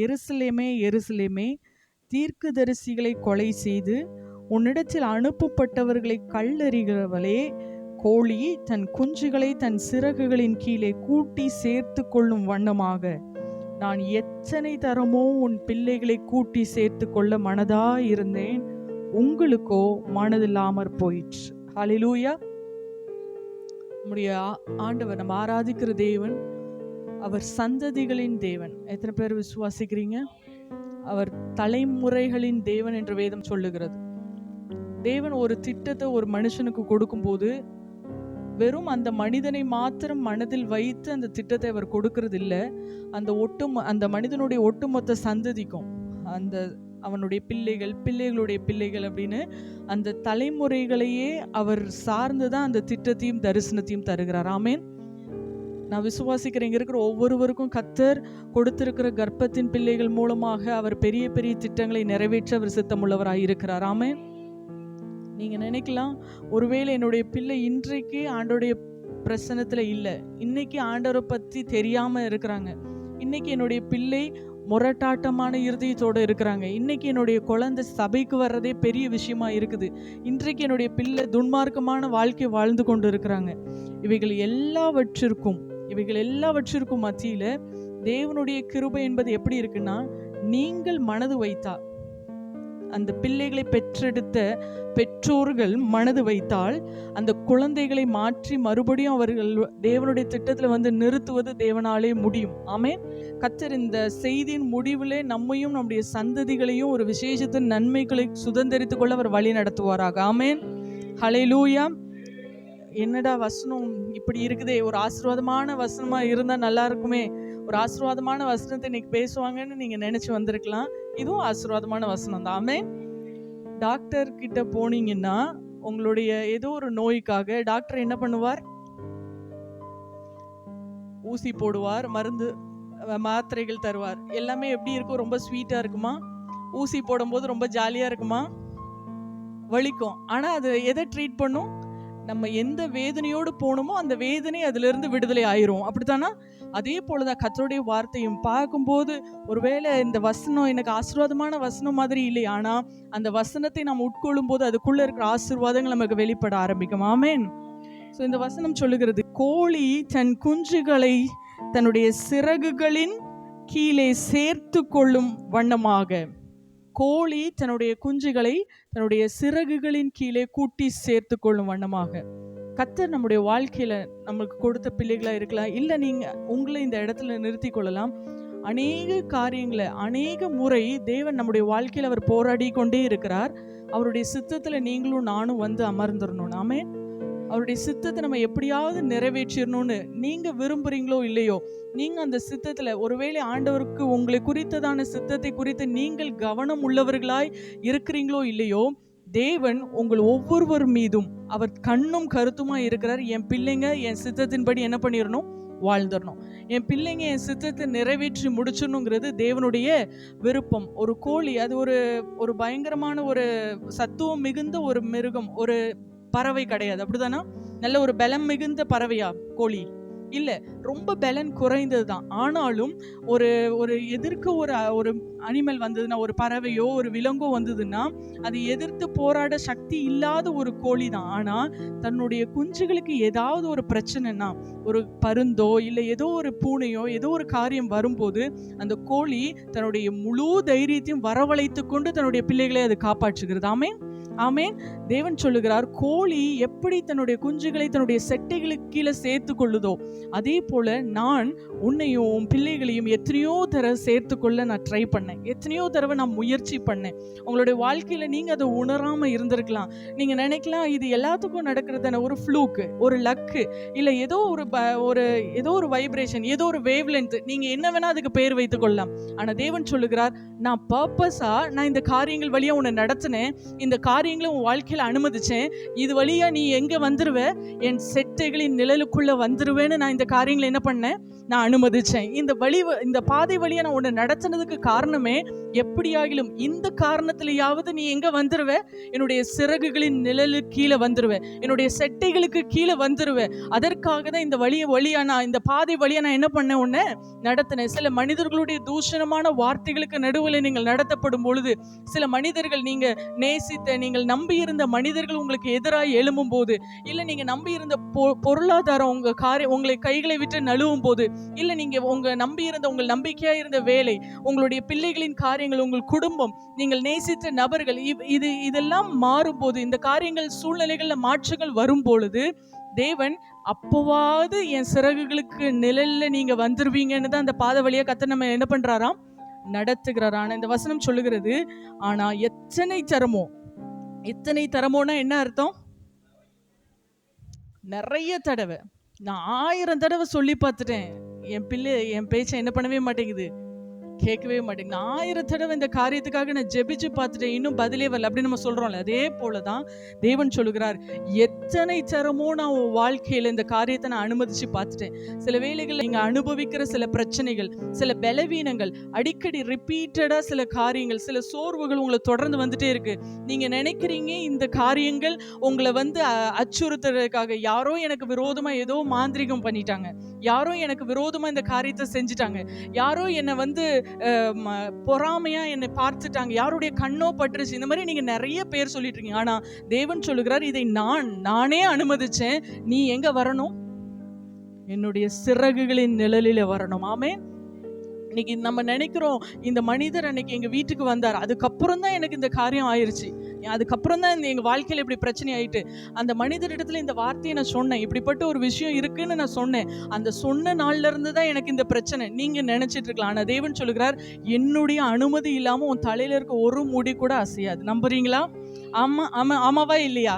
எருசலேமே எருசலேமே, தீர்க்கதரிசிகளை கொலை செய்து உன்னிடத்தில் அனுப்பப்பட்டவர்களை கல்லெறிகிறவளே, கோழி தன் குஞ்சுகளை தன் சிறகுகளின் கீழே கூட்டி சேர்த்து கொள்ளும் வண்ணமாக நான் எத்தனை தரமோ உன் பிள்ளைகளை கூட்டி சேர்த்து கொள்ள மனதாயிருந்தேன், உங்களுக்கோ மனதில்லாமற் போயிற்று. ஹல்லேலூயா. நம்முடைய ஆண்டவர், நம்ம ஆராதிக்கிற தேவன், அவர் சந்ததிகளின் தேவன். எத்தனை பேர் விசுவாசிக்கிறீங்க? அவர் தலைமுறைகளின் தேவன் என்று வேதம் சொல்லுகிறது. தேவன் ஒரு திட்டத்தை ஒரு மனுஷனுக்கு கொடுக்கும்போது வெறும் அந்த மனிதனை மாத்திரம் மனதில் வைத்து அந்த திட்டத்தை அவர் கொடுக்கறது இல்லை. அந்த மனிதனுடைய ஒட்டுமொத்த சந்ததிக்கும், அந்த அவனுடைய பிள்ளைகளுடைய பிள்ளைகள் அப்படின்னு அந்த தலைமுறைகளையே அவர் சார்ந்துதான் அந்த திட்டத்தையும் தரிசனத்தையும் தருகிறார். ஆமேன். நான் விசுவாசிக்கிறேன், இங்க இருக்கிற ஒவ்வொருவருக்கும் கர்த்தர் கொடுத்திருக்கிற கர்ப்பத்தின் பிள்ளைகள் மூலமாக அவர் பெரிய பெரிய திட்டங்களை நிறைவேற்ற அவர் சித்தமுள்ளவராக இருக்கிறார். ஆமேன். நீங்க நினைக்கலாம், ஒருவேளை என்னுடைய பிள்ளை இன்றைக்கு ஆண்டோடைய பிரசனத்துல இல்லை, இன்னைக்கு ஆண்டவரை பத்தி தெரியாம இருக்கிறாங்க, இன்னைக்கு என்னுடைய பிள்ளை முரட்டாட்டமான இருதயத்தோடு இருக்கிறாங்க, இன்னைக்கு என்னுடைய குழந்தை சபைக்கு வர்றதே பெரிய விஷயமா இருக்குது, இன்றைக்கு என்னுடைய பிள்ளை துன்மார்க்கமான வாழ்க்கை வாழ்ந்து கொண்டு இருக்கிறாங்க. இவைகள் எல்லாவற்றிற்கும் மத்தியில தேவனுடைய கிருபை என்பது எப்படி இருக்குன்னா, நீங்கள் மனது வைத்தா, அந்த பிள்ளைகளை பெற்றெடுத்த பெற்றோர்கள் மனது வைத்தால் அந்த குழந்தைகளை மாற்றி மறுபடியும் அவர்கள் தேவனுடைய திட்டத்துல வந்து நிறுத்துவது தேவனாலே முடியும். ஆமென். கர்த்தர் இந்த செய்தியின் முடிவிலே நம்மையும் நம்முடைய சந்ததிகளையும் ஒரு விசேஷத்தின் நன்மைகளை சுதந்திரித்துக் கொள்ள அவர் வழி நடத்துவாராக. ஆமென். ஹல்லேலூயா. என்னடா வசனம் இப்படி இருக்குதே, ஒரு ஆசீர்வாதமான வசனமா இருந்தா நல்லா இருக்குமே, ஒரு ஆசீர்வாதமான வசனத்தை இன்னைக்கு பேசுவாங்கன்னு நீங்க நினைச்சு வந்திருக்கலாம். இதுவும் ஆசீர்வாதமான வசனம் தான். ஆமென். டாக்டர் கிட்ட போனீங்கன்னா உங்களுடைய ஏதோ ஒரு நோய்க்காக டாக்டர் என்ன பண்ணுவார்? ஊசி போடுவார், மருந்து மாத்திரைகள் தருவார். எல்லாமே எப்படி இருக்கும்? ரொம்ப ஸ்வீட்டா இருக்குமா? ஊசி போடும்போது ரொம்ப ஜாலியா இருக்குமா? வலிக்கும். ஆனா அது எதை ட்ரீட் பண்ணும்? நம்ம எந்த வேதனையோடு போனோமோ அந்த வேதனை அதுல இருந்து விடுதலை ஆயிரும். அப்படித்தானா? அதே போலதான் கர்த்தருடைய வார்த்தையும் பார்க்கும்போது, ஒருவேளை இந்த வசனம் எனக்கு ஆசீர்வாதமான வசனம் மாதிரி இல்லை, ஆனா அந்த வசனத்தை நாம் உட்கொள்ளும் போது அதுக்குள்ள இருக்கிற ஆசீர்வாதங்கள் நமக்கு வெளிப்பட ஆரம்பிக்கும். ஆமென். சோ இந்த வசனம் சொல்லுகிறது, கோழி தன் குஞ்சுகளை தன்னுடைய சிறகுகளின் கீழே சேர்த்து கொள்ளும் வண்ணமாக, கோழி தன்னுடைய குஞ்சுகளை தன்னுடைய சிறகுகளின் கீழே கூட்டி சேர்த்து கொள்ளும் வண்ணமாக. கர்த்தர் நம்முடைய வாழ்க்கையில நமக்கு கொடுத்த பிள்ளைகளா இருக்கலாம், இல்ல நீங்க உங்களை இந்த இடத்துல நிறுத்தி கொள்ளலாம். அநேக காரியங்களை அநேக முறை தேவன் நம்முடைய வாழ்க்கையில அவர் போராடி கொண்டே இருக்கிறார். அவருடைய சித்தத்துல நீங்களும் நானும் வந்து அமர்ந்துடணும். ஆமென். அவருடைய சித்தத்தை நம்ம எப்படியாவது நிறைவேற்றிடணும்னு நீங்க விரும்புறீங்களோ இல்லையோ, நீங்க அந்த சித்தத்துல ஒருவேளை ஆண்டவருக்கு உங்களை குறித்ததான சித்தத்தை குறித்து நீங்கள் கவனம் உள்ளவர்களாய் இருக்கிறீங்களோ இல்லையோ, தேவன் உங்கள் ஒவ்வொருவர் மீதும் அவர் கண்ணும் கருத்துமா இருக்கிறார். என் பிள்ளைங்க என் சித்தத்தின்படி என்ன பண்ணிடணும்? வாழ்ந்துடணும். என் பிள்ளைங்க என் சித்தத்தை நிறைவேற்றி முடிச்சிடணுங்கிறது தேவனுடைய விருப்பம். ஒரு கோழி அது ஒரு பயங்கரமான ஒரு சத்துவம் மிகுந்த ஒரு மிருகம், ஒரு பறவை கிடையாது. அப்படிதானா? நல்ல ஒரு பலம் மிகுந்த பறவையா கோழி? இல்ல, ரொம்ப பலன் குறைந்ததுதான். ஆனாலும் ஒரு எதிர்க்க ஒரு அனிமல் வந்ததுன்னா, ஒரு பறவையோ ஒரு விலங்கோ வந்ததுன்னா அது எதிர்த்து போராட சக்தி இல்லாத ஒரு கோழி தான். ஆனா தன்னுடைய குஞ்சுகளுக்கு ஏதாவது ஒரு பிரச்சனைனா, ஒரு பருந்தோ இல்ல ஏதோ ஒரு பூனையோ ஏதோ ஒரு காரியம் வரும்போது அந்த கோழி தன்னுடைய முழு தைரியத்தையும் வரவழைத்து கொண்டு தன்னுடைய பிள்ளைகளை அது காப்பாற்றுகிறது. ஆமென். ஆமென். தேவன் சொல்லுகிறார், கோழி எப்படி தன்னுடைய குஞ்சுகளை தன்னுடைய செட்டைகளுக்கு கீழே சேர்த்து கொள்ளுதோ, அதே போல நான் உன்னையும் உன் பிள்ளைகளையும் எத்தனையோ தடவை சேர்த்து கொள்ள நான் ட்ரை பண்ணேன், எத்தனையோ தடவை நான் முயற்சி பண்ணேன். உங்களுடைய வாழ்க்கையில நீங்க அதை உணராம இருந்திருக்கலாம். நீங்க நினைக்கலாம், இது எல்லாத்துக்கும் நடக்கிறதான ஒரு ஃப்ளூக்கு, ஒரு லக்கு, இல்ல ஏதோ ஒரு வைப்ரேஷன், ஏதோ ஒரு வேவ் லென்த், நீங்க என்ன வேணா அதுக்கு பேர் வைத்துக் கொள்ளலாம். ஆனா தேவன் சொல்லுகிறார், நான் பர்பஸா நான் இந்த காரியங்கள் வழியா உன்னை நடத்தினேன். இந்த காரியங்களை உன் வாழ்க்கையில அனுமதிச்சேன். இது வழியா நீ எங்க வந்துருவ, என் செட்டைகளின் நிழலுக்குள்ள வந்துருவேன்னு நான் இந்த காரியங்களை என்ன பண்ணேன், நான் அனுமதிச்சேன். இந்த பாதை வழியா நான் உன்னை நடத்தினதுக்கு காரணமே, எப்படியாகிலும் இந்த காரணத்திலேயாவது நீ எங்க வந்துருவ, என்னுடைய சிறகுகளின் நிழலு கீழே வந்துருவ, என்னுடைய செட்டைகளுக்கு கீழே வந்துருவ. அதற்காக தான் இந்த வழியா நான், இந்த பாதை வழியா நான் என்ன பண்ணேன், உன்னை நடத்தினேன். சில மனிதர்களுடைய தூஷணமான வார்த்தைகளுக்கு நடுவில் நீங்கள் நடத்தப்படும் பொழுது, சில மனிதர்கள், நீங்க நேசித்த, நீங்கள் நம்பியிருந்த மனிதர்கள் உங்களுக்கு எதிராக எழும்பும் போது, இல்ல நீங்க நம்பியிருந்த பொருளாதாரம் உங்களை கைகளை விட்டு நழுவும் போது, இல்ல நீங்க உங்கள் நம்பிக்கையா இருந்த வேலை, உங்களுடைய பிள்ளைகளின் காரியங்கள், உங்கள் குடும்பம், நீங்கள் நேசித்த நபர்கள், இதெல்லாம் மாறும் போது, இந்த காரியங்கள் சூழ்நிலைகள்ல மாற்றங்கள் வரும் பொழுது, தேவன் அப்போவாவது என் சிறகுகளுக்கு நிழல்ல நீங்க வந்துருவீங்கன்னு தான் அந்த பாதை வழியா கர்த்தர் நம்ம என்ன பண்றாராம், நடத்துகிறாராம். இந்த வசனம் சொல்லுகிறது. ஆனா எத்தனை தரமோனா என்ன அர்த்தம்? நிறைய தடவை, நான் 1000 தடவை சொல்லி பார்த்துட்டேன், என் பேச்சை என்ன பண்ணவே மாட்டேங்குது, கேட்கவே மாட்டேங்குது. 1000 தடவை இந்த காரியத்துக்காக நான் ஜெபிச்சு பார்த்துட்டேன், இன்னும் பதிலே வரல அப்படி நம்ம சொல்றோம்ல. அதே போலதான் தேவன் சொல்லுகிறார், எத்தனை தரமோ நான் உன் வாழ்க்கையில இந்த காரியத்தை நான் அனுமதிச்சு பார்த்துட்டேன். சில வேளைகள் நீங்க அனுபவிக்கிற சில பிரச்சனைகள், சில பலவீனங்கள், அடிக்கடி ரிப்பீட்டடா சில காரியங்கள், சில சோர்வுகள் உங்களை தொடர்ந்து வந்துட்டே இருக்கு. நீங்க நினைக்கிறீங்க இந்த காரியங்கள் உங்களை அச்சுறுத்துறதுக்காக, யாரோ எனக்கு விரோதமா ஏதோ மாந்திரிகம் பண்ணிட்டாங்க, யாரோ எனக்கு விரோதமா இந்த காரியத்தை செஞ்சுட்டாங்க, யாரோ என்னை பொறாமையா என்னை பார்த்துட்டாங்க, யாருடைய கண்ணோ பட்டுருச்சு, இந்த மாதிரி நீங்க நிறைய பேர் சொல்லிட்டு இருக்கீங்க. ஆனா தேவன் சொல்லுகிறார், இதை நானே அனுமதிச்சேன். நீ எங்க வரணும்? என்னுடைய சிறகுகளின் நிழலில வரணும். ஆமென். இன்னைக்கு நம்ம நினைக்கிறோம், இந்த மனிதர் அன்னைக்கு எங்க வீட்டுக்கு வந்தார், அதுக்கப்புறம் தான் எனக்கு இந்த காரியம் ஆயிருச்சு, அதுக்கப்புறம் தான் எங்க வாழ்க்கையில இப்படி பிரச்சனை ஆயிட்டு. அந்த மனிதரிடத்துல இந்த வார்த்தையை நான் சொன்னேன், இப்படிப்பட்ட ஒரு விஷயம் இருக்குன்னு நான் சொன்னேன், அந்த சொன்ன நாள்ல இருந்து தான் எனக்கு இந்த பிரச்சனை நீங்க நினைச்சிட்டு இருக்கலாம். ஆனா தேவன் சொல்லுகிறார், என்னுடைய அனுமதி இல்லாம உன் தலையில இருக்க ஒரு முடி கூட அசையாது. நம்புறீங்களா? ஆமாவா இல்லையா?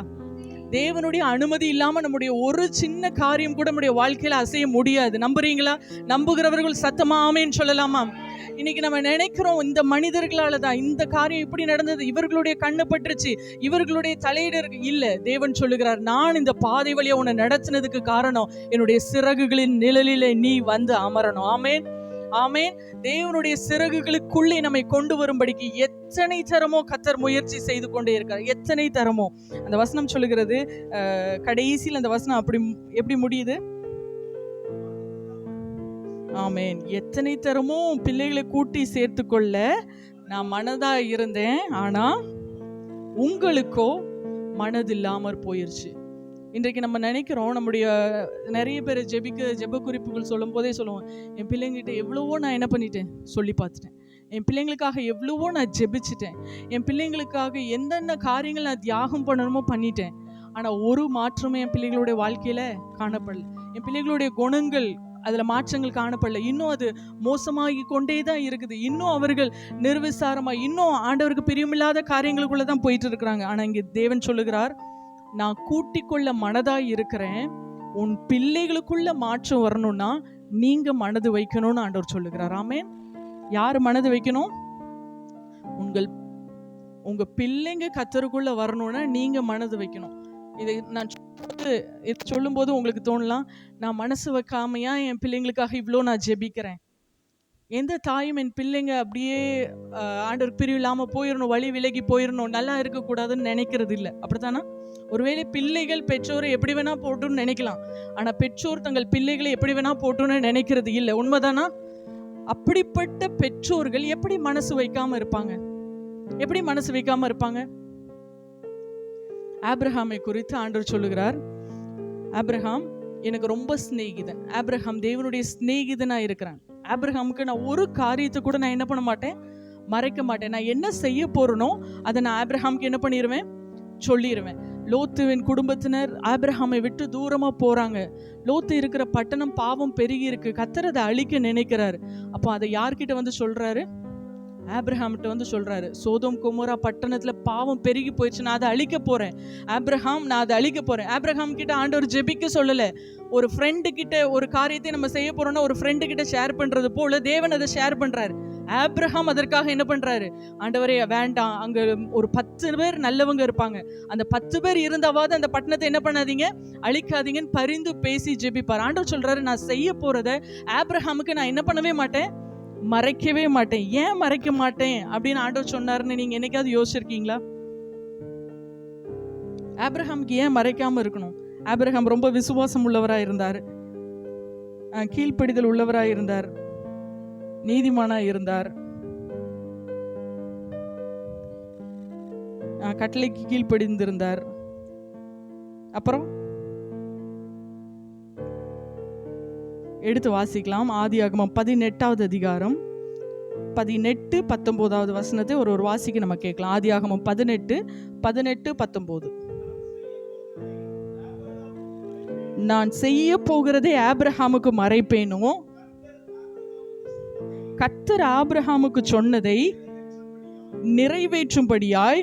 தேவனுடைய அனுமதி இல்லாம நம்முடைய ஒரு சின்ன காரியம் கூட நம்முடைய வாழ்க்கையில அசைய முடியாது. நம்புறீங்களா? நம்புகிறவர்கள் சத்தமா ஆமென் சொல்லலாமா? இன்னைக்கு நம்ம நினைக்கிறோம், இந்த மனிதர்களால தான் இந்த காரியம் இப்படி நடந்தது, இவர்களுடைய கண்ணு பட்டுருச்சு, இவர்களுடைய தலையீடு இல்ல. தேவன் சொல்லுகிறார், நான் இந்த பாதை வழியா உன்னை நடத்தினதுக்கு காரணம், என்னுடைய சிறகுகளின் நிழலிலே நீ வந்து அமரணும். ஆமென், ஆமென். தேவனுடைய சிறகுகளுக்குள்ளே நம்மை கொண்டு வரும்படிக்கு எத்தனை தரமோ கர்த்தர் முயற்சி செய்து கொண்டே இருக்கார், எத்தனை தரமோ. அந்த வசனம் சொல்லுகிறது, கடைசியில் அந்த வசனம் அப்படி எப்படி முடியுது? ஆமென். எத்தனை தரமோ பிள்ளைகளை கூட்டி சேர்த்து கொள்ள நான் மனதா இருந்தேன், ஆனா உங்களுக்கோ மனதில்லாமற் போயிருச்சு. இன்றைக்கு நம்ம நினைக்கிறோம், நம்முடைய நிறைய பேர் ஜெப குறிப்புகள் சொல்லும் போதே சொல்லுவோம், என் பிள்ளைங்கிட்ட எவ்வளவோ நான் என்ன பண்ணிட்டேன், சொல்லி பார்த்துட்டேன், என் பிள்ளைங்களுக்காக எவ்வளவோ நான் ஜெபிச்சிட்டேன், என் பிள்ளைங்களுக்காக எந்தெந்த காரியங்கள் நான் தியாகம் பண்ணணுமோ பண்ணிட்டேன், ஆனால் ஒரு மாற்றமே என் பிள்ளைகளுடைய வாழ்க்கையில காணப்படல. என் பிள்ளைகளுடைய குணங்கள் அதில் மாற்றங்கள் காணப்படல, இன்னும் அது மோசமாகி கொண்டே தான் இருக்குது. இன்னும் அவர்கள் நிர்விசாரமாக, இன்னும் ஆண்டவருக்கு பிரியமில்லாத காரியங்களுக்குள்ள தான் போயிட்டு இருக்கிறாங்க. ஆனால் இங்கே தேவன் சொல்லுகிறார், நான் கூட்டிக் கொள்ள மனதாய் இருக்கிறேன், உன் பிள்ளைகளுக்குள்ள மாற்றம் வரணும்னா நீங்க மனது வைக்கணும்னு ஆண்டவர் சொல்லுகிறார். ஆமென். யார் மனது வைக்கணும்? உங்க பிள்ளைங்க கர்த்தருக்குள்ள வரணும்னா நீங்க மனது வைக்கணும். இதை நான் சொல்லும் போது உங்களுக்கு தோணலாம், நான் மனசு வைக்காமையா என் பிள்ளைங்களுக்காக இவ்வளோ நான் ஜெபிக்கிறேன். எந்த தாயும் என் பிள்ளைங்க அப்படியே ஆண்டவருக்கு பிரிவு இல்லாமல் போயிடணும், வழி விலகி போயிடணும், நல்லா இருக்கக்கூடாதுன்னு நினைக்கிறது இல்லை. அப்படித்தானா? ஒருவேளை பிள்ளைகள் பெற்றோரை எப்படி வேணா போட்டுன்னு நினைக்கலாம், ஆனால் பெற்றோர் தங்கள் பிள்ளைகளை எப்படி வேணா போட்டுன்னு நினைக்கிறது இல்லை. உண்மைதானா? அப்படிப்பட்ட பெற்றோர்கள் எப்படி மனசு வைக்காம இருப்பாங்க? எப்படி மனசு வைக்காம இருப்பாங்க? ஆபிரகாமை குறித்து ஆண்டவர் சொல்லுகிறார், ஆபிரகாம் எனக்கு ரொம்ப சிநேகிதன், ஆபிரகாம் தேவனுடைய சிநேகிதனா இருக்கிறான். ஆபிரகாமுக்கு நான் ஒரு காரியத்தை கூட நான் என்ன பண்ண மாட்டேன், மறைக்க மாட்டேன். நான் என்ன செய்ய போறேனோ அதை நான் ஆபிரகாமுக்கு என்ன பண்ணிடுவேன், சொல்லிடுவேன். லோத்துவின் குடும்பத்தினர் ஆபிரகாமை விட்டு தூரமா போறாங்க. லோத்து இருக்கிற பட்டணம் பாவம் பெருகி இருக்கு, கர்த்தர் அதை அழிக்க நினைக்கிறாரு. அப்போ அதை யார்கிட்ட வந்து சொல்றாரு? ஆபிரகாம்கிட்ட வந்து சொல்றாரு, சோதோம் கொமோரா பட்டணத்துல பாவம் பெருகி போயிடுச்சு, நான் அதை அழிக்க போறேன். ஆபிரகாம், நான் அதை அழிக்க போறேன். ஆபிரகாம் கிட்ட ஆண்டவர் ஜெபிக்க சொல்லல. ஒரு ஃப்ரெண்டு கிட்ட ஒரு காரியத்தை நம்ம செய்ய போறோம்னா ஒரு ஃப்ரெண்டு கிட்ட ஷேர் பண்றது போல தேவன் அதை ஷேர் பண்றாரு. ஆபிரகாம் அதற்காக என்ன பண்றாரு? ஆண்டவரே வேண்டாம், அங்க ஒரு 10 பேர் நல்லவங்க இருப்பாங்க, அந்த 10 பேர் இருந்தாவது அந்த பட்டணத்தை என்ன பண்ணாதீங்க, அழிக்காதீங்கன்னு பரிந்து பேசி ஜெபிப்பார். ஆண்டவர் சொல்றாரு, நான் செய்ய போறத ஆபிரகாமுக்கு நான் என்ன பண்ணவே மாட்டேன், மறைக்கவே மாட்டேன். ஏன் மறைக்க மாட்டேன் அப்படின்னு ஆண்டவர் சொன்னாருன்னு நீங்க என்னைக்காவது யோசிச்சிருக்கீங்களா? ஆபிரகாமுக்கு ஏன் மறைக்காம இருக்கணும்? ஆபிரகாம் ரொம்ப விசுவாசம் உள்ளவராய் இருந்தார், கீழ்ப்படிதல் உள்ளவராய் இருந்தார், நீதிமானாய் இருந்தார், கட்டளைக்கு கீழ்ப்படிந்திருந்தார். அப்புறம் எடுத்து வாசிக்கலாம். ஆதியாகமம் 18வது அதிகாரம் 18-19 வசனத்தை ஒரு வாசிக்கு நம்ம கேட்கலாம். ஆதியாகமம் 18-19. நான் செய்ய போகிறதை ஆபிரகாமுக்கு மறைப்பேனோ, கர்த்தர் ஆபிரகாமுக்கு சொன்னதை நிறைவேற்றும்படியாய்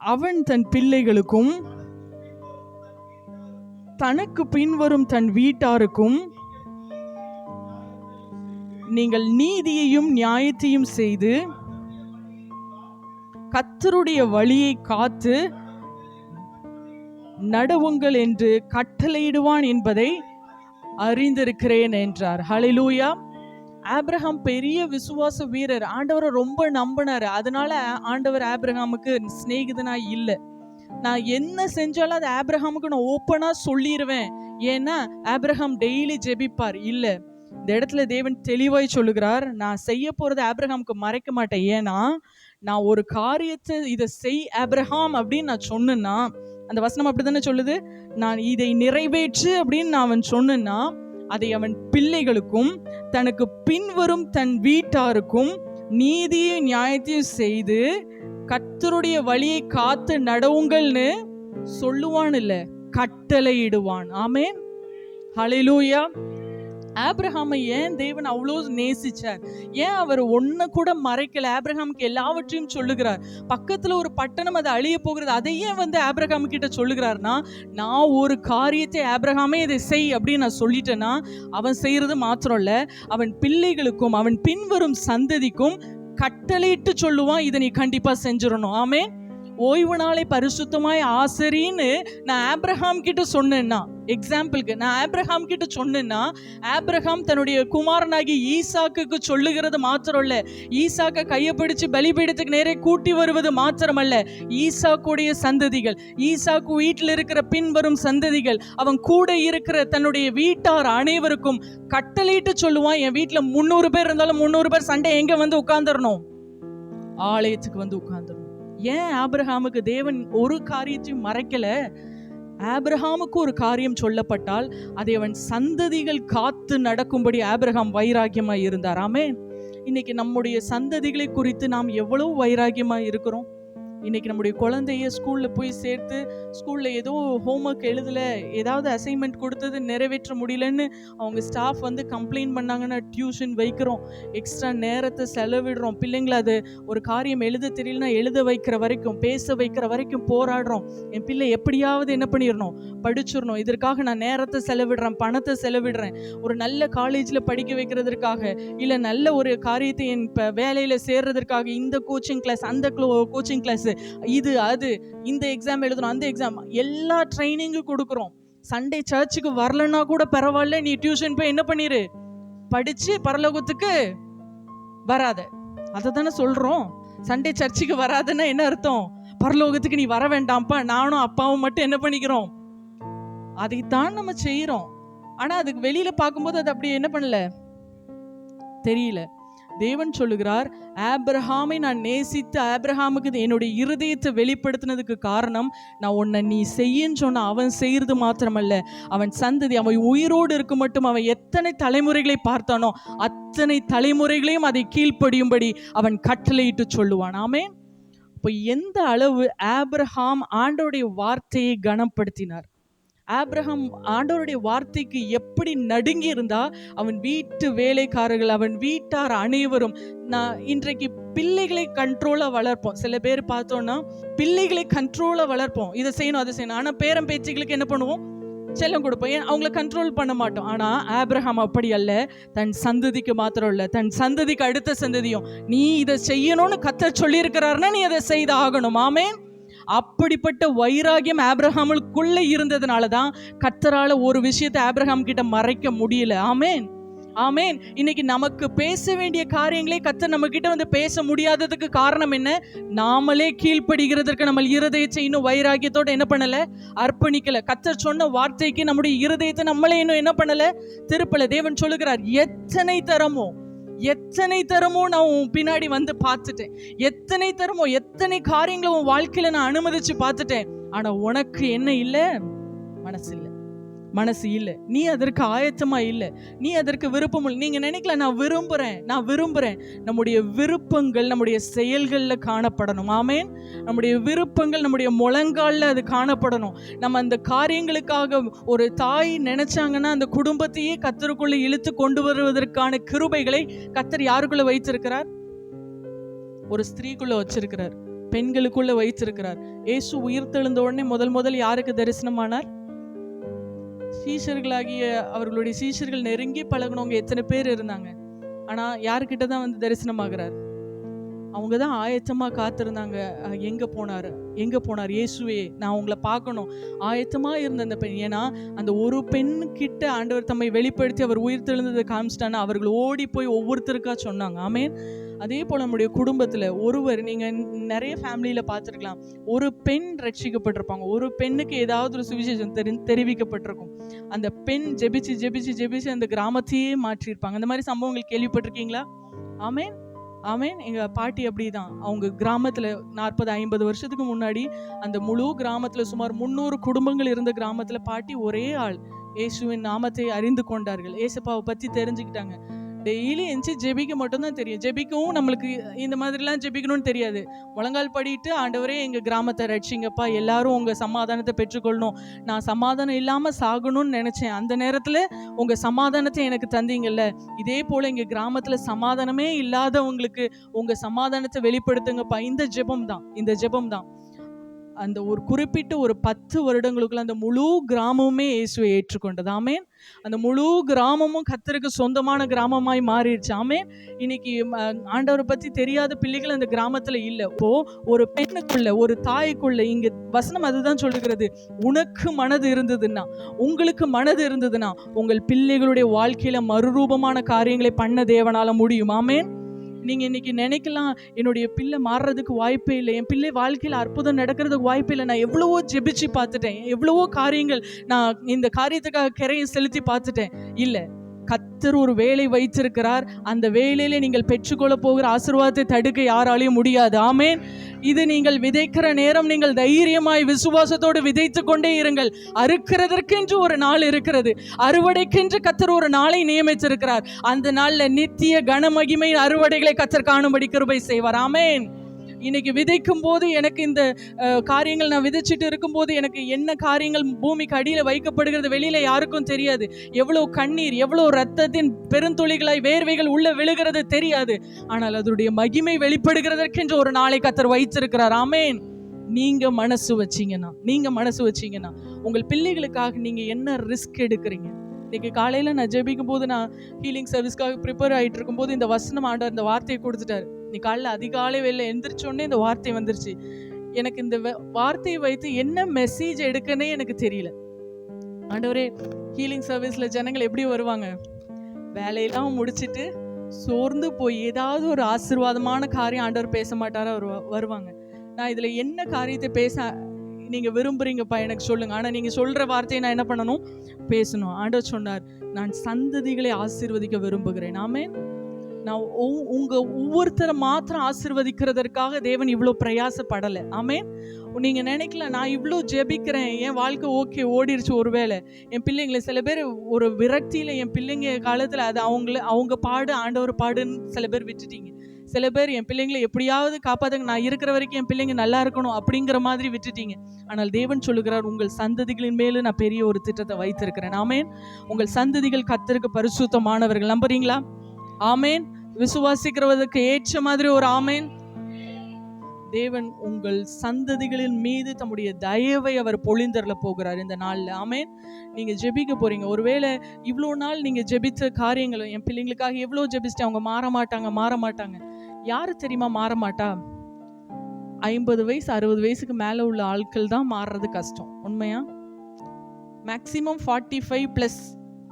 அவன் தன் பிள்ளைகளுக்கும் தனக்கு பின்வரும் தன் வீட்டாருக்கும் நீங்கள் நீதியையும் நியாயத்தையும் செய்து கர்த்தருடைய வழியை காத்து நடவுங்கள் என்று கட்டளையிடுவான் என்பதை அறிந்திருக்கிறேன் என்றார். ஹல்லேலூயா. ஆபிரகாம் பெரிய விசுவாச வீரர், ஆண்டவரை ரொம்ப நம்பினாரு. அதனால ஆண்டவர் ஆபிரகாமுக்கு சிநேகிதனாய் இல்லை. நான் என்ன செஞ்சாலும் அது ஆபிரகாமுக்கு நான் ஓப்பனா சொல்லிடுவேன், ஏன்னா ஆபிரகாம் டெய்லி ஜெபிப்பார். இல்ல, இந்த இடத்துல தேவன் தெளிவாய் சொல்லுகிறார், நான் செய்ய போறது ஆபிரகாமுக்கு மறைக்க மாட்டேன். ஏன்னா நான் ஒரு காரியத்தை இதை செய் ஆபிரகாம் அப்படின்னு நான் சொன்னேன்னா, அந்த வசனம் அப்படித்தானே சொல்லுது, நான் இதை நிறைவேற்று அப்படின்னு நான் அவன் சொன்னேன்னா அதை அவன் பிள்ளைகளுக்கும் தனக்கு பின்வரும் தன் வீட்டாருக்கும் நீதியும் நியாயத்தையும் செய்து கர்த்தருடைய வழியை காத்து நடவுங்கள்னு சொல்லுவான், இல்ல கட்டளையிடுவான். ஆமென், ஹல்லேலூயா. ஆபிரகாமை ஏன் தேவன் அவ்வளோ நேசிச்சார்? ஏன் அவர் ஒன்ன கூட மறைக்கல? ஆபிரகாமுக்கு எல்லாவற்றையும் சொல்லுகிறார். பக்கத்துல ஒரு பட்டணம் அது அழிய போகிறது, அதை ஏன் ஆபிரகாம் கிட்ட சொல்லுகிறார்னா, நான் ஒரு காரியத்தை ஆபிரகாமே இதை செய் அப்படின்னு நான் சொல்லிட்டேன்னா அவன் செய்யறது மாத்திரம் இல்ல, அவன் பிள்ளைகளுக்கும் அவன் பின்வரும் சந்ததிக்கும் கட்டளையிட்டு சொல்லுவான், இதை நீ கண்டிப்பா செஞ்சிடணும். ஆமென். ஓய்வு நாளை பரிசுத்தமாய் ஆசரின்னு நான் ஆபிரகாம் கிட்ட சொன்னேன்னா, எக்ஸாம்பிளுக்கு நான் ஆபிரகாம் கிட்ட சொன்னேன்னா, ஆபிரகாம் தன்னுடைய குமாரனாகி ஈசாக்கு சொல்லுகிறது மாத்திரம் இல்ல, ஈசாக்க கையை பிடிச்சு பலிபீடத்துக்கு நேரே கூட்டி வருவது மாத்திரமல்ல, ஈசாக்குடைய சந்ததிகள், ஈசாக்கு வீட்டில் இருக்கிற பின்வரும் சந்ததிகள், அவன் கூட இருக்கிற தன்னுடைய வீட்டார் அனைவருக்கும் கட்டளையிட்டு சொல்லுவான், என் வீட்டுல 300 பேர் இருந்தாலும் 300 பேர் சண்டை எங்க உட்கார்ந்துடணும், ஆலயத்துக்கு உட்கார்ந்துடணும். ஏன் ஆபிரகாமுக்கு தேவன் ஒரு காரியத்தையும் மறைக்கல? ஆபிரகாமுக்கு ஒரு காரியம் சொல்லப்பட்டால் அதை அவன் சந்ததிகள் காத்து நடக்கும்படி ஆபிரகாம் வைராக்கியமாய் இருந்தார். ஆமென். இன்னைக்கு நம்முடைய சந்ததிகளை குறித்து நாம் எவ்வளவு வைராக்கியமாய் இருக்கிறோம்? இன்னைக்கு நம்முடைய குழந்தைய ஸ்கூல்ல போய் சேர்த்து, ஸ்கூல்ல ஏதோ ஹோம்ஒர்க் எழுதல, ஏதாவது அசைன்மெண்ட் கொடுத்தது நிறைவேற்ற முடியலன்னு அவங்க ஸ்டாஃப் கம்ப்ளைண்ட் பண்ணாங்கன்னா டியூஷன் வைக்கிறோம், எக்ஸ்ட்ரா நேரத்தை செலவிடுறோம், பிள்ளைங்களை அது ஒரு காரியம் எழுத தெரியலனா எழுத வைக்கிற வரைக்கும், பேச வைக்கிற வரைக்கும் போராடுறோம். என் பிள்ளை எப்படியாவது என்ன பண்ணிடணும், படிச்சிடணும், இதற்காக நான் நேரத்தை செலவிடுறேன், பணத்தை செலவிடுறேன், ஒரு நல்ல காலேஜில் படிக்க வைக்கிறதுக்காக, இல்லை நல்ல ஒரு காரியத்தை என் வேலையில் சேர்றதற்காக இந்த கோச்சிங் கிளாஸ், அந்த கோச்சிங் கிளாஸ், இது அது, இந்த எக்ஸாம் எழுதணும், அந்த எக்ஸாம், எல்லா ட்ரைனிங்கும் கொடுக்குறோம். சண்டே சர்ச்சுக்கு வரலன்னா கூட பரவாயில்ல, நீ டியூஷன் போய் என்ன பண்ணிரு, படிச்சு பரலோகத்துக்கு வராத. அதை தானே சொல்றோம். சண்டே சர்ச்சுக்கு வராதுன்னா என்ன அர்த்தம்? பரலோகத்துக்கு நீ வர வேண்டாம்ப்பா, நானும் அப்பாவும் மட்டும் என்ன பண்ணிக்கிறோம், அதைத்தான் நம்ம செய்யறோம். ஆனா அதுக்கு வெளியில பார்க்கும்போது அது அப்படி என்ன பண்ணல, தெரியல. தேவன் சொல்லுகிறார், ஆபிரகாமை நான் நேசித்து ஆபிரகாமுக்கு என்னுடைய இருதயத்தை வெளிப்படுத்தினதுக்கு காரணம், நான் உன்னை நீ செய்யன்னு சொன்ன அவன் செய்யறது மாத்திரமல்ல, அவன் சந்ததி, அவன் உயிரோடு இருக்க மட்டும் அவன் எத்தனை தலைமுறைகளை பார்த்தானோ அத்தனை தலைமுறைகளையும் அதை கீழ்ப்படியும்படி அவன் கட்டளையிட்டு சொல்லுவான். ஆமென். இப்போ எந்த அளவு ஆபிரகாம் ஆண்டவருடைய வார்த்தையை கனப்படுத்தினார், ஆபிரகாம் ஆண்டவருடைய வார்த்தைக்கு எப்படி நடுங்கி இருந்தா, அவன் வீட்டு வேலைக்காரர்கள், அவன் வீட்டார் அனைவரும். நான் இன்றைக்கு பிள்ளைகளை கண்ட்ரோலா வளர்ப்போம். சில பேர் பார்த்தோம்னா பிள்ளைகளை கண்ட்ரோலா வளர்ப்போம், இதை செய்யணும் அதை செய்யணும். ஆனா பேரம் பேச்சுகளுக்கு என்ன பண்ணுவோம், செல்லம் கொடுப்போம், ஏன் அவங்கள கண்ட்ரோல் பண்ண மாட்டோம். ஆனா ஆபிரகாம் அப்படி அல்ல. தன் சந்ததிக்கு மாத்திரம் இல்ல, தன் சந்ததிக்கு அடுத்த சந்ததியும் நீ இதை செய்யணும்னு கர்த்தர் சொல்லி இருக்கிறாருன்னா நீ அதை செய்து ஆகணும். ஆமென். அப்படிப்பட்ட வைராகியம் ஆபிரகாமுக்குள்ள இருந்ததுனாலதான் கர்த்தரால ஒரு விஷயத்தை ஆபிரகாம் கிட்ட மறைக்க முடியல. ஆமென், ஆமென். இன்னைக்கு நமக்கு பேச வேண்டிய காரியங்களே கர்த்தர் நம்ம கிட்ட வந்து பேச முடியாததுக்கு காரணம் என்ன? நாமளே கீழ்ப்படுகிறதற்கு நம்ம இருதயத்தை இன்னும் வைராகியத்தோட என்ன பண்ணல, அர்ப்பணிக்கல. கர்த்தர் சொன்ன வார்த்தைக்கு நம்முடைய இருதயத்தை நம்மளே இன்னும் என்ன பண்ணல, திருப்பல. தேவன் சொல்லுகிறார், எத்தனை தரமோ நான் உன் பின்னாடி வந்து பார்த்துட்டேன், எத்தனை தரமோ எத்தனை காரியங்களை உன் வாழ்க்கையில நான் அனுமதிச்சு பார்த்துட்டேன். ஆனா உனக்கு என்ன இல்லை? மனசு இல்லை. நீ அதற்கு ஆயத்தமா இல்லை, நீ அதற்கு விருப்பம் இல்லை. நீங்க நினைக்கல நான் விரும்புறேன். நம்முடைய விருப்பங்கள் நம்முடைய செயல்கள்ல காணப்படணும். ஆமென். நம்முடைய விருப்பங்கள் நம்முடைய முழங்கால்ல அது காணப்படணும். நம்ம அந்த காரியங்களுக்காக ஒரு தாய் நினைச்சாங்கன்னா அந்த குடும்பத்தையே கர்த்தருக்குள்ள இழுத்து கொண்டு வருவதற்கான கிருபைகளை கர்த்தர் யாருக்குள்ள வைத்திருக்கிறார்? ஒரு ஸ்திரீக்குள்ள வச்சிருக்கிறார், பெண்களுக்குள்ள வைத்திருக்கிறார். இயேசு உயிர்த்தெழுந்த உடனே முதல் யாருக்கு தரிசனமானார்? சீஷர்களாகிய அவர்களுடைய சீஷர்கள் நெருங்கி பழகினவங்க எத்தனை பேர் இருந்தாங்க. ஆனா யாருக்கிட்ட தான் வந்து தரிசனமாகிறார்? அவங்க தான் ஆயத்தமா காத்திருந்தாங்க. எங்க போனார் இயேசுவே, நான் உங்களை பார்க்கணும். ஆயத்தமா இருந்த அந்த பெண். ஏன்னா அந்த ஒரு பெண் கிட்ட ஆண்டவர் தம்மை வெளிப்படுத்தி அவர் உயிர்த்தெழுந்ததை காமிச்சிட்டான்னா அவர்கள் ஓடி போய் ஒவ்வொருத்தருக்கா சொன்னாங்க. ஆமென். அதே போல் நம்முடைய குடும்பத்தில் ஒருவர், நீங்கள் நிறைய ஃபேமிலியில் பார்த்துருக்கலாம், ஒரு பெண் ரட்சிக்கப்பட்டிருப்பாங்க. ஒரு பெண்ணுக்கு ஏதாவது ஒரு சுவிசேஷம் தெரிவிக்கப்பட்டிருக்கும். அந்த பெண் ஜெபிச்சு அந்த கிராமத்தையே மாற்றியிருப்பாங்க. அந்த மாதிரி சம்பவங்கள் கேள்விப்பட்டிருக்கீங்களா? ஆமென், ஆமென். எங்கள் பாட்டி அப்படி தான். அவங்க கிராமத்தில் 40-50 வருஷத்துக்கு முன்னாடி அந்த முழு கிராமத்தில் சுமார் 300 குடும்பங்கள் இருந்த கிராமத்தில் பாட்டி ஒரே ஆள் இயேசுவின் நாமத்தை அறிந்து கொண்டார்கள். ஏசப்பாவை பற்றி தெரிஞ்சுக்கிட்டாங்க. டெய்லி எஞ்சி ஜெபிக்க மட்டும்தான் தெரியும். ஜெபிக்கவும் நம்மளுக்கு இந்த மாதிரிலாம் ஜெபிக்கணும்னு தெரியாது. முழங்கால் படிட்டு, ஆண்டவரே எங்கள் கிராமத்தை ரட்சிங்கப்பா, எல்லாரும் உங்கள் சமாதானத்தை பெற்றுக்கொள்ளணும், நான் சமாதானம் இல்லாமல் சாகணும்னு நினச்சேன், அந்த நேரத்தில் உங்கள் சமாதானத்தை எனக்கு தந்தீங்கல்ல, இதே போல் எங்கள் கிராமத்தில் சமாதானமே இல்லாதவங்களுக்கு உங்கள் சமாதானத்தை வெளிப்படுத்துங்கப்பா. இந்த ஜெபம் தான் அந்த ஒரு குறிப்பிட்ட ஒரு 10 வருடங்களுக்குள்ள அந்த முழு கிராமமுமே இயேசுவை ஏற்றுக்கொண்டது. ஆமென். அந்த முழு கிராமமும் கர்த்தருக்கு சொந்தமான கிராமமாய் மாறிடுச்சு. ஆமென். இன்னைக்கு ஆண்டவரை பத்தி தெரியாத பிள்ளைகள் அந்த கிராமத்துல இல்லை. இப்போ ஒரு பெண்ணுக்குள்ள, ஒரு தாய்க்குள்ள, இங்க வசனம் அதுதான் சொல்லுகிறது, உங்களுக்கு மனது இருந்ததுன்னா உங்கள் பிள்ளைகளுடைய வாழ்க்கையில மறுரூபமான காரியங்களை பண்ண தேவனால முடியும். ஆமென். நீங்கள் இன்னைக்கு நினைக்கலாம், என்னுடைய பிள்ளை மாறுறதுக்கு வாய்ப்பே இல்லை, என் பிள்ளை வாழ்க்கையில் அற்புதம் நடக்கிறதுக்கு வாய்ப்பே இல்லை, நான் எவ்வளவோ ஜெபிச்சு பார்த்துட்டேன், எவ்வளவோ காரியங்கள் நான் இந்த காரியத்துக்காக கரையை செலுத்தி பார்த்துட்டேன். இல்லை, கர்த்தர் ஒரு வேலை வைத்திருக்கிறார். அந்த வேலையில நீங்கள் பெற்றுக்கொள்ள போகிற ஆசீர்வாதத்தை தடுக்க யாராலையும் முடியாது. ஆமென். இது நீங்கள் விதைக்கிற நேரம், நீங்கள் தைரியமாய் விசுவாசத்தோடு விதைத்து கொண்டே இருங்கள். அறுக்கிறதற்கென்று ஒரு நாள் இருக்கிறது, அறுவடைக்கென்று கர்த்தர் ஒரு நாளை நியமித்திருக்கிறார். அந்த நாள்ல நித்திய கனமகிமை அறுவடைகளை கர்த்தர் காணும்படி கிருபை செய்வார். ஆமென். இன்னைக்கு விதைக்கும் போது எனக்கு இந்த காரியங்கள் நான் விதைச்சிட்டு இருக்கும்போது எனக்கு என்ன காரியங்கள் பூமிக்கு அடியில் வைக்கப்படுகிறது வெளியில யாருக்கும் தெரியாது. எவ்வளவு கண்ணீர், எவ்வளவு ரத்தத்தின் பெருந்துளிகளாய் வேர்வைகள் உள்ள விழுகிறது தெரியாது. ஆனால் அதனுடைய மகிமை வெளிப்படுகிறதற்கென்று ஒரு நாளை கர்த்தர் வைத்திருக்கிறார். ஆமென். நீங்க மனசு வச்சீங்கன்னா உங்கள் பிள்ளைகளுக்காக நீங்க என்ன ரிஸ்க் எடுக்கிறீங்க? இன்னைக்கு காலையில நான் ஜெபிக்கும் போது, நான் ஹீலிங் சர்வீஸ்க்காக ப்ரிப்பேர் ஆகிட்டு இருக்கும்போது இந்த வசனம் ஆண்டவர் இந்த வார்த்தையை கொடுத்துட்டாரு. நீ காலைல அதிகாலை வேலை எந்திரிச்சோடனே இந்த வார்த்தை வந்துருச்சு. எனக்கு இந்த வார்த்தையை வைத்து என்ன மெசேஜ் எடுக்கனே எனக்கு தெரியல. ஆண்டவரே, ஹீலிங் சர்வீஸ்ல ஜனங்கள் எப்படி வருவாங்க? வேலையெல்லாம் முடிச்சுட்டு சோர்ந்து போய் ஏதாவது ஒரு ஆசீர்வாதமான காரியம் ஆண்டவர் பேச மாட்டாரா வருவாங்க. நான் இதுல என்ன காரியத்தை பேச நீங்க விரும்புறீங்கப்பா எனக்கு சொல்லுங்க, ஆனா நீங்க சொல்ற வார்த்தையை நான் என்ன பண்ணணும்? பேசணும். ஆண்டவர் சொன்னார், நான் சந்ததிகளை ஆசீர்வதிக்க விரும்புகிறேன். ஆமென். நான் உங்க ஒவ்வொருத்தரை மாத்திரம் ஆசீர்வதிக்கிறதற்காக தேவன் இவ்வளோ பிரயாசப்படலை. ஆமென். நீங்க நினைக்கலாம், நான் இவ்வளோ ஜெபிக்கிறேன், என் வாழ்க்கை ஓகே ஓடிடுச்சு, ஒருவேளை என் பிள்ளைங்களை, சில பேர் ஒரு விரக்தியில என் பிள்ளைங்க காலத்துல அது அவங்க பாடு, ஆண்டவர் பாடுன்னு சில பேர் விட்டுட்டீங்க. சில பேர் என் பிள்ளைங்களை எப்படியாவது காப்பாத்துங்க, நான் இருக்கிற வரைக்கும் என் பிள்ளைங்க நல்லா இருக்கணும் அப்படிங்கிற மாதிரி விட்டுட்டீங்க. ஆனால் தேவன் சொல்லுகிறார், உங்கள் சந்ததிகளின் மேலும் நான் பெரிய ஒரு திட்டத்தை வைத்திருக்கிறேன். ஆமென். உங்கள் சந்ததிகள் கர்த்தருக்கு பரிசுத்தமானவர்கள். நம்புறீங்களா? ஆமென். விசுவாசிக்கிறவதற்கு ஏற்ற மாதிரி ஒரு ஆமென். தேவன் உங்கள் சந்ததிகளின் மீது தம்முடைய தயவை அவர் பொழிந்தரல போகிறார் இந்த நாள்ல. ஆமென். நீங்க ஜெபிக்க போறீங்க. ஒருவேளை இவ்வளோ நாள் நீங்க ஜெபித்த காரியங்கள், என் பிள்ளைங்களுக்காக எவ்வளோ ஜெபிச்சிட்டு அவங்க மாற மாட்டாங்க. யாரு தெரியுமா மாற மாட்டா? 50 வயசு 60 வயசுக்கு மேல உள்ள ஆட்கள் தான் மாறுறது கஷ்டம். உண்மையா? மேக்சிமம் 45+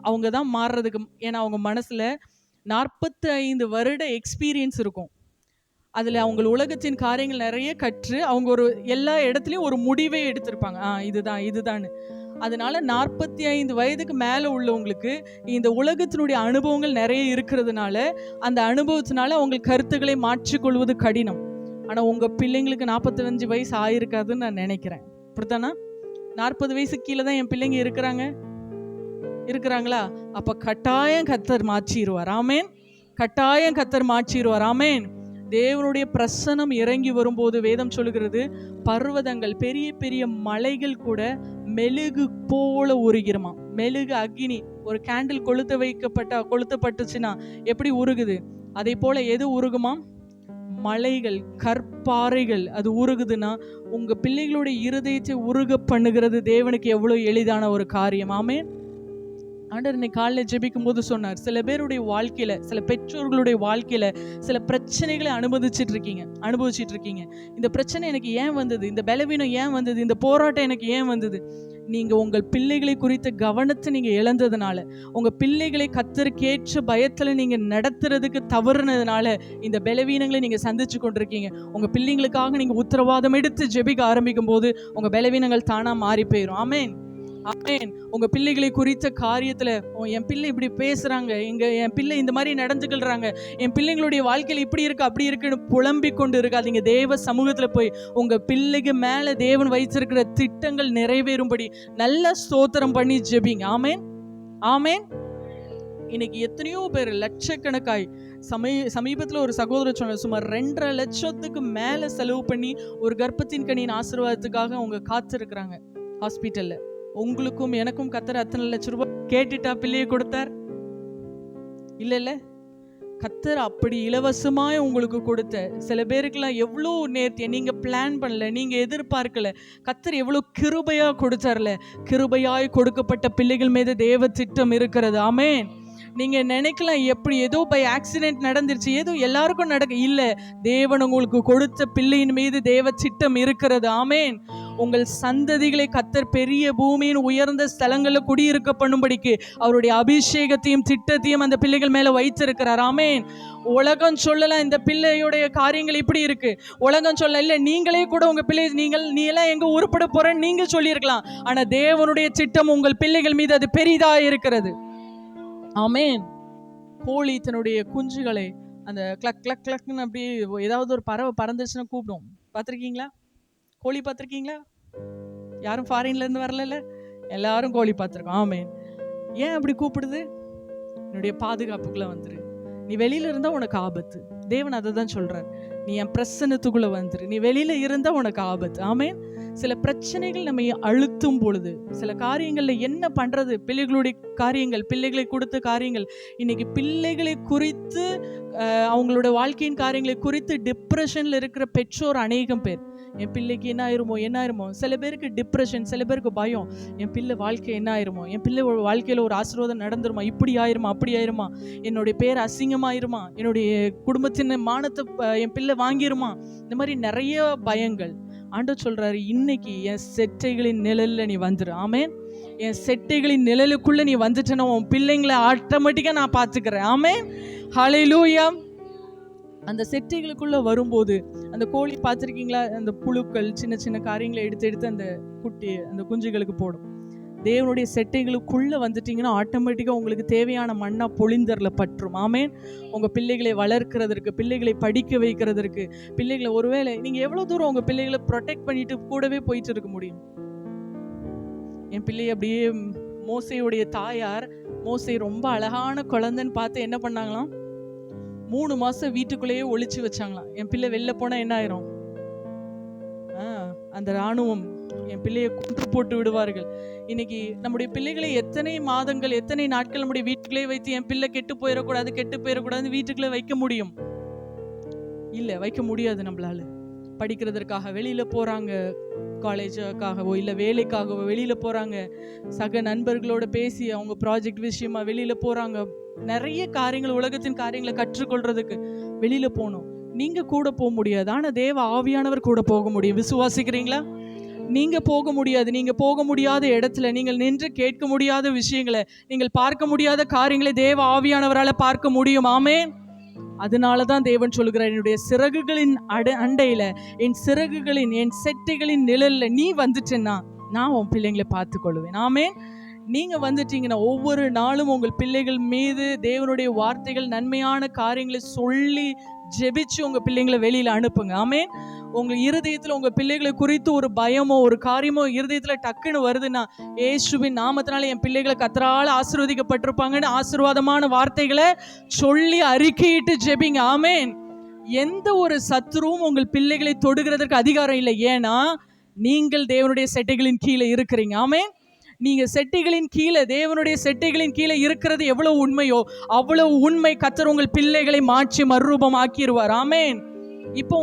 அவங்க தான் மாறுறதுக்கு. ஏன்னா அவங்க மனசுல 45 வருட எக்ஸ்பீரியன்ஸ் இருக்கும். அதுல அவங்க உலகத்தின் காரியங்கள் நிறைய கற்று அவங்க ஒரு எல்லா இடத்துலயும் ஒரு முடிவை எடுத்திருப்பாங்க. இதுதான். அதனால 45 வயதுக்கு மேல உள்ளவங்களுக்கு இந்த உலகத்தினுடைய அனுபவங்கள் நிறைய இருக்கிறதுனால அந்த அனுபவத்தினால அவங்க கருத்துக்களை மாற்றிக்கொள்வது கடினம். ஆனா உங்க பிள்ளைங்களுக்கு 45 வயசு ஆயிருக்காதுன்னு நான் நினைக்கிறேன். அப்படித்தானா? 40 வயசுக்கு கீழே தான் என் பிள்ளைங்க இருக்கிறாங்களா? அப்ப கட்டாயம் கர்த்தர் மாற்றிடுவார். ஆமேன். கட்டாயம் கர்த்தர் மாற்றிடுவார். ஆமேன். தேவனுடைய பிரசன்னம் இறங்கி வரும்போது வேதம் சொல்லுகிறது, பர்வதங்கள், பெரிய பெரிய மலைகள் கூட மெழுகு போல உருகிருமா. மெழுகு, அக்னி, ஒரு கேண்டில் கொளுத்தப்பட்டுச்சுன்னா எப்படி உருகுது, அதே போல எது உருகுமா? மலைகள், கற்பாறைகள் அது உருகுதுன்னா உங்க பிள்ளைகளுடைய இருதயத்தை உருக பண்ணுகிறது தேவனுக்கு எவ்வளவு எளிதான ஒரு காரியம். ஆமென். ஆண்டவர் இன்னைக்கு காலையில் ஜெபிக்கும் போது சொன்னார், சில பேருடைய வாழ்க்கையில, சில பெற்றோர்களுடைய வாழ்க்கையில சில பிரச்சனைகளை அனுபவிச்சிட்டு இருக்கீங்க. இந்த பிரச்சனை எனக்கு ஏன் வந்தது, இந்த பலவீனம் ஏன் வந்தது, இந்த போராட்டம் எனக்கு ஏன் வந்தது? நீங்க உங்கள் பிள்ளைகளை குறித்த கவனத்தை நீங்க இழந்ததுனால, உங்க பிள்ளைகளை கர்த்தருக்கேற்ற பயத்துல நீங்க நடத்துறதுக்கு தவறுனதுனால இந்த பலவீனங்களை நீங்க சந்திச்சு கொண்டிருக்கீங்க. உங்க பிள்ளைங்களுக்காக நீங்க உத்தரவாதம் எடுத்து ஜெபிக்க ஆரம்பிக்கும் போது உங்க பலவீனங்கள் தானா மாறி போயிடும். ஆமென். ஆமென். உங்க பிள்ளைகளை குறித்த காரியத்துல, என் பிள்ளை இப்படி பேசுறாங்க, என் பிள்ளை இந்த மாதிரி நடந்துக்கிறாங்க, என் பிள்ளைங்களுடைய வாழ்க்கையில் இப்படி இருக்கு அப்படி இருக்குன்னு புலம்பிக் கொண்டு இருக்காதீங்க. தேவ சமூகத்துல போய் உங்க பிள்ளைக்கு மேல தேவன் வைச்சிருக்கிற திட்டங்கள் நிறைவேறும்படி நல்ல ஸ்தோத்திரம் பண்ணி ஜெபிங்க. ஆமென். ஆமென். இன்னைக்கு எத்தனையோ பேர் லட்சக்கணக்காய், சமீபத்தில் ஒரு சகோதரர் சொன்ன, சுமார் 2.5 லட்சத்துக்கு மேல செலவு பண்ணி ஒரு கர்ப்பத்தின் கனியின் ஆசீர்வாதத்துக்காக அவங்க காத்திருக்கிறாங்க ஹாஸ்பிட்டல்ல. உங்களுக்கும் எனக்கும் கர்த்தர் அத்தனை லட்சம் ரூபாய் கேட்டுட்டா பிள்ளையை கொடுத்தார்? இல்ல. கர்த்தர் அப்படி இலவசமாய் உங்களுக்கு கொடுத்த, சில பேருக்குலாம் எவ்வளோ நேர்த்தியா, நீங்க பிளான் பண்ணல, நீங்க எதிர்பார்க்கல, கர்த்தர் எவ்வளோ கிருபையா கொடுத்தார்ல. கிருபையாய் கொடுக்கப்பட்ட பிள்ளைகள் மீது தேவ திட்டம் இருக்கிறது. ஆமென். நீங்க நினைக்கலாம் எப்படி ஏதோ பை ஆக்சிடென்ட் நடந்துருச்சு, ஏதோ எல்லாருக்கும் இல்ல. தேவன் உங்களுக்கு கொடுத்த பிள்ளையின் மீது தேவ திட்டம் இருக்கிறது. ஆமென். உங்கள் சந்ததிகளை கர்த்தர் பெரிய பூமியின் உயர்ந்த ஸ்தலங்களில் குடியிருக்க பண்ணும்படிக்கு அவருடைய அபிஷேகத்தையும் திட்டத்தையும் அந்த பிள்ளைகள் மேல வைத்திருக்கிறார். ஆமென். உலகம் சொல்லலாம் இந்த பிள்ளையுடைய காரியங்கள் இப்படி இருக்கு, உலகம் சொல்ல இல்ல, நீங்களே கூட உங்க பிள்ளை நீ எல்லாம் எங்க உருப்பட போறேன்னு நீங்க சொல்லியிருக்கலாம். ஆனா தேவனுடைய திட்டம் உங்கள் பிள்ளைகள் மீது அது பெரிதா இருக்கிறது. ஆமென். கோழி தன்னுடைய குஞ்சுகளை அந்த கிளக் கிளக் கிளக்னு அப்படி ஏதாவது ஒரு பறவை பறந்துச்சுன்னா கூப்பிடும். பார்த்துருக்கீங்களா? கோழி பார்த்துருக்கீங்களா? யாரும் ஃபாரின்ல இருந்து வரல, எல்லாரும் கோழி பார்த்துருக்கோம். ஆமென். ஏன் அப்படி கூப்பிடுது? என்னுடைய பாதுகாப்புக்குள்ள வந்துரு, நீ வெளியில இருந்தா உனக்கு ஆபத்து. தேவன் அதை தான் சொல்றார், நீ என் பிரசன்னத்துக்குள்ள வந்துரு, நீ வெளியில இருந்தா உனக்கு ஆபத்து. ஆமென். சில பிரச்சனைகள் நம்ம அழுத்தும் பொழுது, சில காரியங்கள்ல என்ன பண்றது, பிள்ளைகளுடைய காரியங்கள், பிள்ளைகளை கொடுத்த காரியங்கள், இன்னைக்கு பிள்ளைகளை குறித்து அவங்களோட வாழ்க்கையின் காரியங்களை குறித்து டிப்ரெஷன்ல இருக்கிற பெற்றோர் அநேகம் பேர். என் பிள்ளைக்கு என்ன ஆயிருமோ. சில பேருக்கு டிப்ரெஷன், சில பேருக்கு பயம், என் பிள்ளை வாழ்க்கை என்ன ஆயிருமோ, என் பிள்ளை வாழ்க்கையில ஒரு ஆசீர்வாதம் நடந்துருமா, இப்படி ஆயிருமா அப்படி ஆயிருமா, என்னுடைய பேர் அசிங்கமாயிருமா, என்னுடைய குடும்பத்தின் மானத்தை என் பிள்ளை வாங்கிருமா, இந்த மாதிரி நிறைய பயங்கள். ஆண்டவர் சொல்றாரு, இன்னைக்கு என் செட்டைகளின் நிழல்ல நீ வந்துரு. ஆமென். என் செட்டைகளின் நிழலுக்குள்ள நீ வந்துட்டேன்னா உன் பிள்ளைங்களை ஆட்டோமேட்டிக்கா நான் பார்த்துக்கிறேன். ஆமென். ஹல்லேலூயா. அந்த செட்டைகளுக்குள்ள வரும்போது அந்த கோழி பார்த்துருக்கீங்களா, அந்த புழுக்கள் சின்ன சின்ன காரியங்களை எடுத்து அந்த குஞ்சுகளுக்கு போடும். தேவனுடைய செட்டைகளுக்குள்ள வந்துட்டீங்கன்னா ஆட்டோமேட்டிக்கா உங்களுக்கு தேவையான மண்ணா பொழிந்தர்ல பற்றும். ஆமென். உங்க பிள்ளைகளை வளர்க்கிறதற்கு, பிள்ளைகளை படிக்க வைக்கிறதற்கு, பிள்ளைகளை ஒருவேளை நீங்க எவ்வளவு தூரம் உங்க பிள்ளைகளை ப்ரொடெக்ட் பண்ணிட்டு கூடவே போயிட்டு இருக்க முடியும்? என் பிள்ளைய அப்படியே மோசையுடைய தாயார், மோசை ரொம்ப அழகான குழந்தைன்னு பார்த்து என்ன பண்ணாங்களாம், 3 மாசம் வீட்டுக்குள்ளேயே ஒளிச்சு வச்சாங்களாம். என் பிள்ளை வெளில போனா என்ன ஆயிரும், அந்த ராணுவம் என் பிள்ளையை கொன்று போட்டு விடுவார்கள். இன்னைக்கு நம்முடைய பிள்ளைகளை எத்தனை மாதங்கள், எத்தனை நாட்கள் நம்முடைய வீட்டுக்குள்ளே வைத்து என் பிள்ளை கெட்டு போயிடக்கூடாது வீட்டுக்குள்ளே வைக்க முடியும்? இல்ல, வைக்க முடியாது நம்மளால. படிக்கிறதற்காக வெளியில போறாங்க, காலேஜுக்காகவோ இல்லை வேலைக்காகவோ வெளியில போறாங்க, சக நண்பர்களோட பேசி அவங்க ப்ராஜெக்ட் விஷயமா வெளியில போறாங்க, நிறைய காரியங்கள் உலகத்தின் காரியங்களை கற்றுக்கொள்றதுக்கு வெளியில போகணும். நீங்க கூட போக முடியாது, ஆனா தேவ ஆவியானவர் கூட போக முடியும். விசுவாசிக்கிறீங்களா? நீங்க போக முடியாது. நீங்க போக முடியாத இடத்துல, நீங்கள் நின்று கேட்க முடியாத விஷயங்களை, நீங்கள் பார்க்க முடியாத காரியங்களை தேவ ஆவியானவரால் பார்க்க முடியும். ஆமென். அதனாலதான் தேவன் சொல்லுகிறார், என்னுடைய சிறகுகளின் அண்டையில, என் சிறகுகளின், என் செட்டைகளின் நிழல்ல நீ வந்துட்டேன்னா நான் உன் பிள்ளைங்களை பார்த்து கொள்வேன். ஆமென். நீங்க வந்துட்டீங்கன்னா ஒவ்வொரு நாளும் உங்கள் பிள்ளைகள் மீது தேவனுடைய வார்த்தைகள், நன்மையான காரியங்களை சொல்லி ஜெபிச்சு உங்க பிள்ளைங்களை வெளியில அனுப்புங்க. ஆமென். உங்க இருதயத்துல உங்க பிள்ளைகளை குறித்து ஒரு பயமோ ஒரு காரியமோ இருதயத்துல டக்குன்னு வருதுன்னா, இயேசுவின் நாமத்தினால என் பிள்ளைகளை கர்த்தரால் ஆசீர்வதிக்கப்பட்டிருப்பாங்கன்னு ஆசீர்வாதமான வார்த்தைகளை சொல்லி அறிக்கையிட்டு ஜெபிங்க. ஆமென். எந்த ஒரு சத்துருவும் உங்கள் பிள்ளைகளை தொடுகிறதற்கு அதிகாரம் இல்லை. ஏன்னா நீங்கள் தேவனுடைய செட்டைகளின் கீழே இருக்கிறீங்க. ஆமென். நீங்க செட்டைகளின் கீழே, தேவனுடைய செட்டைகளின் கீழே இருக்கிறது எவ்வளவு உண்மையோ அவ்வளவு உண்மை கர்த்தர் உங்கள் பிள்ளைகளை மாற்றி மறுரூபம் ஆக்கிடுவார். ஆமென். இப்போ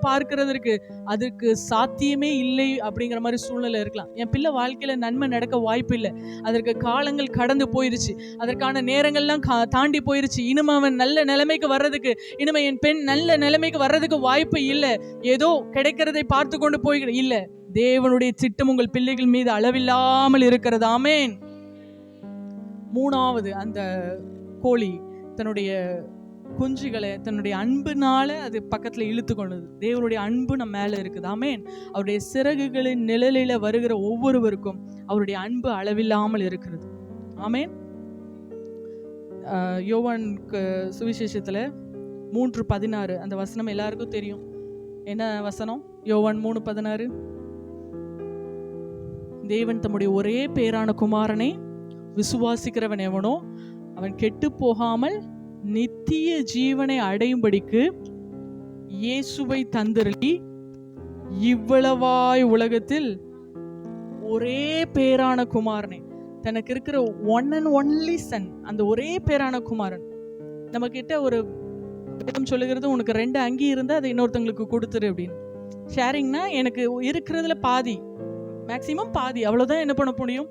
பார்க்கிறதற்கு அதுக்கு சாத்தியமே இல்லை அப்படிங்கிற மாதிரி சூழ்நிலை இருக்கலாம். என் பிள்ளை வாழ்க்கையில நன்மை நடக்க வாய்ப்பு இல்லை, அதற்கு காலங்கள் கடந்து போயிருச்சு, அதற்கான நேரங்கள்லாம் தாண்டி போயிருச்சு, இனிமே அவன் நல்ல நிலைமைக்கு வர்றதுக்கு, இனிமே என் பெண் நல்ல நிலைமைக்கு வர்றதுக்கு வாய்ப்பு இல்லை, ஏதோ கிடைக்கிறதை பார்த்து கொண்டு போய்கிற இல்லை. தேவனுடைய திட்டம் உங்கள் பிள்ளைகள் மீது அளவில்லாமல் இருக்கிறது. ஆமென். மூணாவது, அந்த கோழி தன்னுடைய குஞ்சுகளை தன்னுடைய அன்புனால அது பக்கத்துல இழுத்து கொண்டது. தேவனுடைய அன்பு நம்ம மேல இருக்குது. ஆமென். அவருடைய சிறகுகளின் நிழலில வருகிற ஒவ்வொருவருக்கும் அவருடைய அன்பு அளவில்லாமல் இருக்கிறது. ஆமென். யோவான் சுவிசேஷத்துல 3:16 அந்த வசனம் எல்லாருக்கும் தெரியும். என்ன வசனம்? யோவான் 3:16. தேவன் தம்முடைய ஒரே பேரான குமாரனை விசுவாசிக்கிறவன் எவனோ அவன் கெட்டு போகாமல் நித்திய ஜீவனை அடையும்படிக்கு இயேசுவை தந்தருளி இவ்வளவாய் உலகத்தில் ஒரே பேரான குமாரனை, தனக்கு இருக்கிற ஒன் அண்ட் ஒன்லி சன், அந்த ஒரே பேரான குமாரன். நம்ம கிட்ட ஒரு வேதம் சொல்லுகிறது, உனக்கு 2 அங்கி இருந்தா அதை இன்னொருத்தங்களுக்கு கொடுத்துரு அப்படின்னு. ஷேரிங்னா எனக்கு இருக்கிறதுல பாதி, மேக்சிமம் பாதி, அவ்வளவுதான் என்ன பண்ண முடியும்.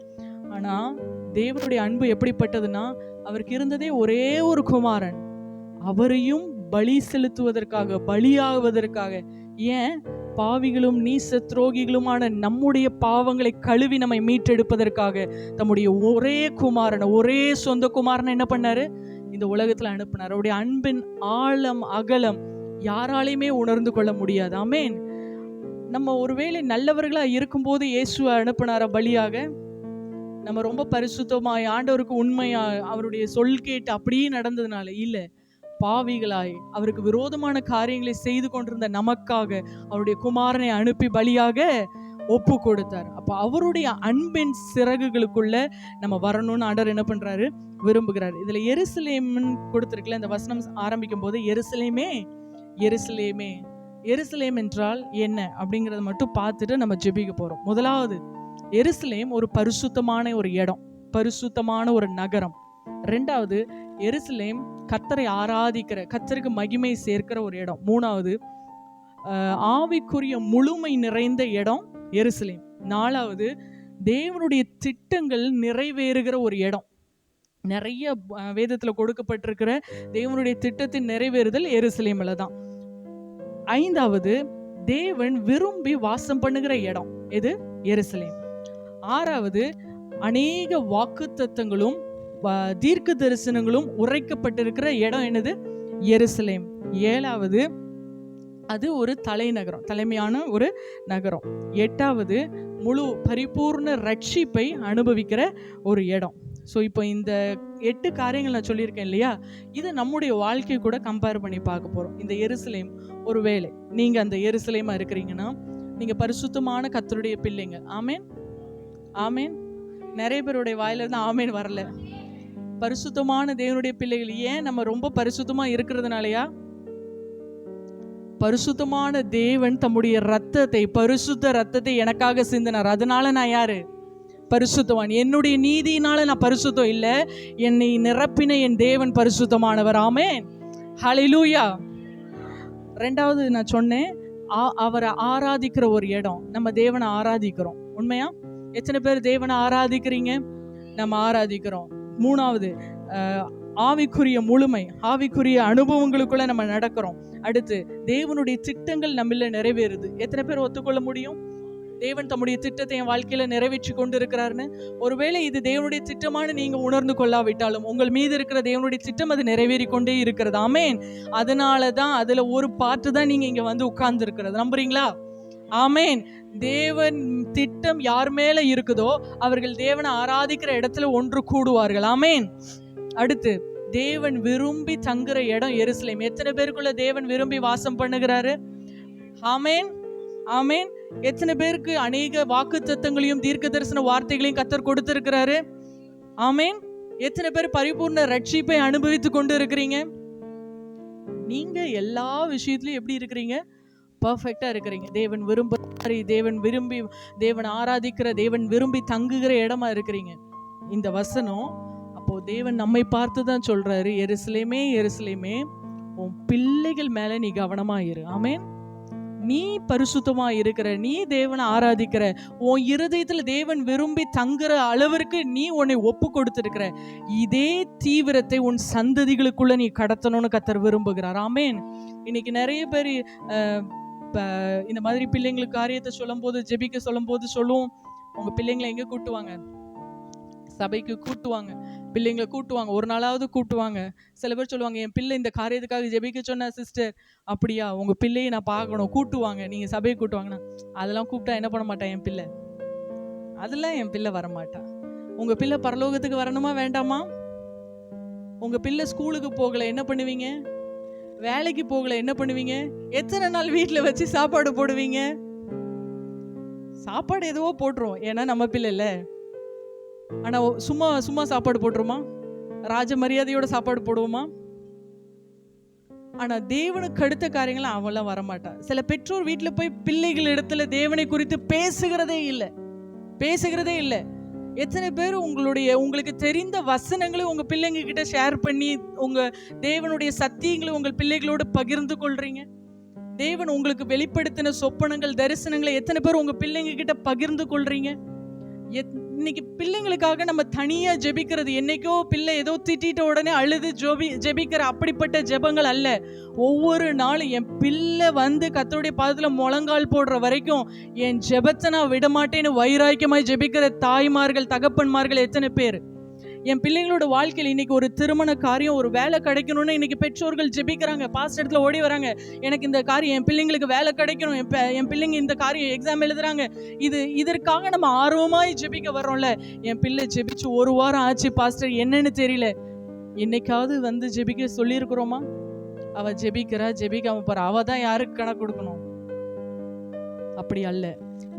ஆனா தேவனுடைய அன்பு எப்படிப்பட்டதுன்னா, அவருக்கு இருந்ததே ஒரே ஒரு குமாரன், அவரையும் பலி செலுத்துவதற்காக, பலியாகுவதற்காக. ஏன்? பாவிகளும் நீச துரோகிகளுமான நம்முடைய பாவங்களை கழுவி நம்மை மீட்டெடுப்பதற்காக தம்முடைய ஒரே குமாரனை, ஒரே சொந்த குமாரனை என்ன பண்ணாரு? இந்த உலகத்துல அனுப்பினார். அவருடைய அன்பின் ஆழம் அகலம் யாராலையுமே உணர்ந்து கொள்ள முடியாது. ஆமென். நம்ம ஒருவேளை நல்லவர்களா இருக்கும்போது இயேசுவை அனுப்பினார பலியாக? நம்ம ரொம்ப பரிசுத்தமாய் ஆண்டவருக்கு உண்மையா அவருடைய சொல் கேட்டு அப்படியே நடந்ததுனால இல்லை, பாவிகளாய் அவருக்கு விரோதமான காரியங்களை செய்து கொண்டிருந்த நமக்காக அவருடைய குமாரனை அனுப்பி பலியாக ஒப்பு கொடுத்தார். அப்ப அவருடைய அன்பின் சிறகுகளுக்குள்ள நம்ம வரணும்னு ஆண்டவர் என்ன பண்றாரு? விரும்புகிறார். இதுல எருசலேம்னு கொடுத்திருக்கல, இந்த வசனம் ஆரம்பிக்கும் போது எருசலேமே எருசலேமே, எருசலேம் என்றால் என்ன அப்படிங்கறத மட்டும் பார்த்துட்டு நம்ம ஜெபிக்க போறோம். முதலாவது, எருசலேம் ஒரு பரிசுத்தமான ஒரு இடம், பரிசுத்தமான ஒரு நகரம். 2வது, எருசலேம் கர்த்தரை ஆராதிக்கிற, கர்த்தருக்கு மகிமை சேர்க்கிற ஒரு இடம். 3வது, ஆவிக்குரிய முழுமை நிறைந்த இடம் எருசலேம். 4வது, தேவனுடைய திட்டங்கள் நிறைவேறுகிற ஒரு இடம். நிறைய வேதத்துல கொடுக்கப்பட்டிருக்கிற தேவனுடைய திட்டத்தின் நிறைவேறுதல் எருசலேம்ல தான். 5வது, தேவன் விரும்பி வாசம் பண்ணுகிற இடம் எது? எருசலேம். 6வது, அநேக வாக்குத்தத்தங்களும் தீர்க்க தரிசனங்களும் உரைக்கப்பட்டிருக்கிற இடம் என்னது? எருசலேம். 7வது, அது ஒரு தலைநகரம், தலைமையான ஒரு நகரம். 8வது, முழு பரிபூர்ண ரட்சிப்பை அனுபவிக்கிற ஒரு இடம். ஸோ இப்போ இந்த 8 காரியங்கள் நான் சொல்லியிருக்கேன் இல்லையா, இதை நம்முடைய வாழ்க்கை கூட கம்பேர் பண்ணி பார்க்க போகிறோம். இந்த எருசலேம், ஒரு வேளை நீங்கள் அந்த எருசலேமா இருக்கிறீங்கன்னா நீங்கள் பரிசுத்தமான கர்த்தருடைய பிள்ளைங்க. ஆமேன், ஆமேன். நிறைய பேருடைய வாயிலிருந்து ஆமேன் வரல. பரிசுத்தமான தேவனுடைய பிள்ளைகள். ஏன்? நம்ம ரொம்ப பரிசுத்தமா இருக்கிறதுனாலயா? பரிசுத்தமான தேவன் தம்முடைய ரத்தத்தை, பரிசுத்த ரத்தத்தை எனக்காக சிந்தினார். அதனால நான் யாரு? பரிசுத்தவான். என்னுடைய நீதியினால நான் பரிசுத்தம் இல்லை, என்னை நிரப்பின என் தேவன் பரிசுத்தமானவர். ஆமென், ஹல்லேலூயா. 2வது நான் சொன்னேன், அவரை ஆராதிக்கிற ஒரு இடம். நம்ம தேவனை ஆராதிக்கிறோம். உண்மையா? எத்தனை பேர் தேவனை ஆராதிக்கிறீங்க? நம்ம ஆராதிக்கிறோம். மூணாவது, ஆவிக்குரிய முழுமை, ஆவிக்குரிய அனுபவங்களுக்குள்ள நம்ம நடக்கிறோம். அடுத்து, தேவனுடைய திட்டங்கள் நம்மள நிறைவேறுது. எத்தனை பேர் ஒத்துக்கொள்ள முடியும் தேவன் தம்முடைய திட்டத்தை என் வாழ்க்கையில நிறைவேற்றி கொண்டு இருக்கிறாருன்னு? ஒருவேளை இது தேவனுடைய திட்டமான நீங்க உணர்ந்து கொள்ளாவிட்டாலும் உங்கள் மீது இருக்கிற தேவனுடைய திட்டம் அது நிறைவேறி கொண்டே இருக்கிறது. ஆமேன். அதனாலதான் அதுல ஒரு பாட்டு தான் நீங்க இங்க வந்து உட்கார்ந்து இருக்கிறது. நம்புறீங்களா? ஆமேன். தேவன் திட்டம் யார் மேல இருக்குதோ அவர்கள் தேவனை ஆராதிக்கிற இடத்துல ஒன்று கூடுவார்கள். ஆமேன். அடுத்து, தேவன் விரும்பி தங்குற இடம் எருசலேம். எத்தனை பேருக்குள்ள தேவன் விரும்பி வாசம் பண்ணுகிறாரு? ஆமேன், ஆமேன். எத்தனை பேருக்கு அநேக வாக்குத்தத்தங்களையும் தீர்க்க தரிசன வார்த்தைகளையும் கர்த்தர் கொடுத்திருக்கிறாரு? ஆமேன். எத்தனை பேர் பரிபூர்ண ரட்சிப்பை அனுபவித்து கொண்டு இருக்கிறீங்க? நீங்க எல்லா விஷயத்திலயும் எப்படி இருக்கிறீங்க? பர்ஃபெக்டா இருக்கிறீங்க. தேவன் விரும்பி தேவன் ஆராதிக்கிற, தேவன் விரும்பி தங்குகிற இடமா இருக்கிறீங்க. இந்த வசனம் அப்போ தேவன் நம்மை பார்த்து தான் சொல்றாரு, எருசலேமே எருசலேமே, உன் பிள்ளைகள் மேல நீ கவனமா இரு. ஆமேன். நீ பரிசுத்தமா இருக்கிற, நீ தேவனை ஆராதிக்கிற, உன் இருதயத்துல தேவன் விரும்பி தங்குற அளவிற்கு நீ உன்னை ஒப்பு கொடுத்திருக்கிற, இதே தீவிரத்தை உன் சந்ததிகளுக்குள்ள நீ கடத்தணும்னு கர்த்தர் விரும்புகிறார். ஆமேன். இன்னைக்கு நிறைய பேர் இந்த மாதிரி பிள்ளைங்களுக்கு காரியத்தை சொல்லும் போது, ஜெபிக்க சொல்லும் போது சொல்லுவோம், உங்க பிள்ளைங்களை எங்க கூட்டுவாங்க? சபைக்கு கூட்டுவாங்க, பிள்ளைங்களை கூட்டுவாங்க, ஒரு நாளாவது கூட்டுவாங்க. சில பேர் சொல்லுவாங்க, என் பிள்ளை இந்த காரியத்துக்காக ஜெபிக்க சொன்னா சிஸ்டர். அப்படியா? உங்க பிள்ளையை நான் பார்க்கணும், கூட்டுவாங்க, நீங்க சபையை கூட்டுவாங்கன்னா. அதெல்லாம் கூப்பிட்டா என்ன பண்ண மாட்டான் என் பிள்ளை, அதெல்லாம் என் பிள்ளை வரமாட்டான். உங்க பிள்ளை பரலோகத்துக்கு வரணுமா வேண்டாமா? உங்க பிள்ளை ஸ்கூலுக்கு போகல என்ன பண்ணுவீங்க? வேலைக்கு போகல என்ன பண்ணுவீங்க? எத்தனை நாள் வீட்டுல வச்சு சாப்பாடு போடுவீங்க? சாப்பாடு எதுவோ போட்டுருவோம், ஏன்னா நம்ம பிள்ளை இல்ல. ஆனா சும்மா சும்மா சாப்பாடு போட்டுருமா? ராஜ மரியாதையோட சாப்பாடு போடுவோமா? ஆனா தேவனுக்கு அடுத்த காரியங்கள் அவெல்லாம் வரமாட்டா. சில பெற்றோர் வீட்டுல போய் பிள்ளைகள் இடத்துல தேவனை குறித்து பேசுகிறதே இல்லை. எத்தனை பேர் உங்களுக்கு தெரிந்த வசனங்களை உங்க பிள்ளைங்க கிட்ட ஷேர் பண்ணி உங்க தேவனுடைய சத்தியங்களை உங்கள் பிள்ளைகளோடு பகிர்ந்து கொள்றீங்க? தேவன் உங்களுக்கு வெளிப்படுத்தின சொப்பனங்கள், தரிசனங்களை எத்தனை பேர் உங்க பிள்ளைங்க கிட்ட பகிர்ந்து கொள்றீங்க? இன்னைக்கு பிள்ளைங்களுக்காக நம்ம தனியா ஜெபிக்கிறது, என்னைக்கோ பிள்ளை ஏதோ திட்டிட்ட உடனே அழுது ஜெபிக்கிற அப்படிப்பட்ட ஜெபங்கள் அல்ல. ஒவ்வொரு நாளும் என் பிள்ளை வந்து கர்த்தருடைய பாதத்துல முழங்கால் போடுற வரைக்கும் என் ஜெபத்தை நான் விடமாட்டேன்னு வைராக்கியமாய் ஜெபிக்கிற தாய்மார்கள், தகப்பன்மார்கள் எத்தனை பேர்? என் பிள்ளைங்களோட வாழ்க்கையில் இன்னைக்கு ஒரு திருமண காரியம், ஒரு வேலை கிடைக்கணும்னு இன்னைக்கு பெற்றோர்கள் ஜெபிக்கிறாங்க. பாஸ்ட் இடத்துல ஓடி வராங்க, எனக்கு இந்த காரியம், என் பிள்ளைங்களுக்கு வேலை கிடைக்கணும், என் பிள்ளைங்க இந்த காரியம் எக்ஸாம் எழுதுறாங்க. இதற்காக நம்ம ஆர்வமாய் ஜெபிக்க வர்றோம்ல. என் பிள்ளை ஜெபிச்சு ஒரு வாரம் ஆச்சு பாஸ்டர், என்னன்னு தெரியல. என்னைக்காவது வந்து ஜெபிக்க சொல்லியிருக்கிறோமா? அவ ஜெபிக்காம போற, அவ தான் யாருக்கு கணக்கு கொடுக்கணும்? அப்படி அல்ல.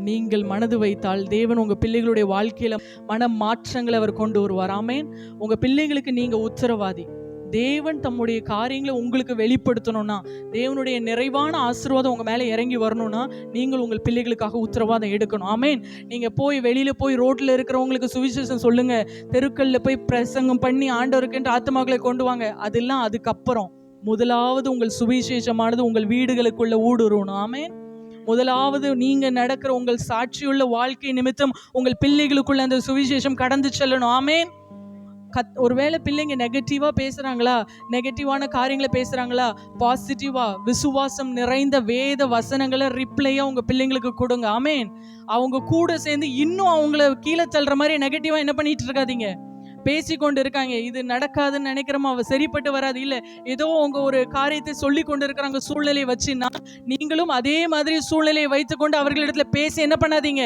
நீங்கள் மனது வைத்தால் தேவன் உங்க பிள்ளைகளுடைய வாழ்க்கையில மன மாற்றங்களை அவர் கொண்டு வருவார். ஆமேன். உங்க பிள்ளைகளுக்கு நீங்க உத்தரவாதி. தேவன் தம்முடைய காரியங்களை உங்களுக்கு வெளிப்படுத்தணும்னா, தேவனுடைய நிறைவான ஆசீர்வாதம் உங்க மேல இறங்கி வரணும்னா, நீங்கள் உங்கள் பிள்ளைகளுக்காக உத்தரவாதம் எடுக்கணும். ஆமேன். நீங்க வெளியில போய் ரோட்ல இருக்கிறவங்களுக்கு சுவிசேஷம் சொல்லுங்க, தெருக்கல்ல போய் பிரசங்கம் பண்ணி ஆண்டவருக்குன்ற ஆத்மாக்களை கொண்டு வாங்க, அதெல்லாம் அதுக்கப்புறம். முதலாவது உங்கள் சுவிசேஷமானது உங்கள் வீடுகளுக்குள்ள ஊடுருவணும். ஆமேன். முதலாவது நீங்க நடக்கிற உங்கள் சாட்சியுள்ள வாழ்க்கை நிமித்தம் உங்கள் பிள்ளைகளுக்குள்ள அந்த சுவிசேஷம் கடந்து செல்லணும். ஆமேன். ஒருவேளை பிள்ளைங்க நெகட்டிவா பேசுறாங்களா, நெகட்டிவான காரியங்களை பேசுறாங்களா, பாசிட்டிவா விசுவாசம் நிறைந்த வேத வசனங்களை ரிப்ளையா உங்க பிள்ளைங்களுக்கு கொடுங்க. ஆமேன். அவங்க கூட சேர்ந்து இன்னும் அவங்கள கீழே தள்ளுற மாதிரி நெகட்டிவா என்ன பண்ணிட்டு இருக்காதீங்க, பேசிக்கொண்டு இருக்காங்க. இது நடக்காதுன்னு நினைக்கிறோமா, அவ சரிப்பட்டு வராது, இல்ல ஏதோ அவங்க ஒரு காரியத்தை சொல்லி கொண்டு இருக்கிறாங்க சூழ்நிலையை வச்சுன்னா, நீங்களும் அதே மாதிரி சூழ்நிலையை வைத்துக்கொண்டு அவர்களிடத்துல பேசி என்ன பண்ணாதீங்க,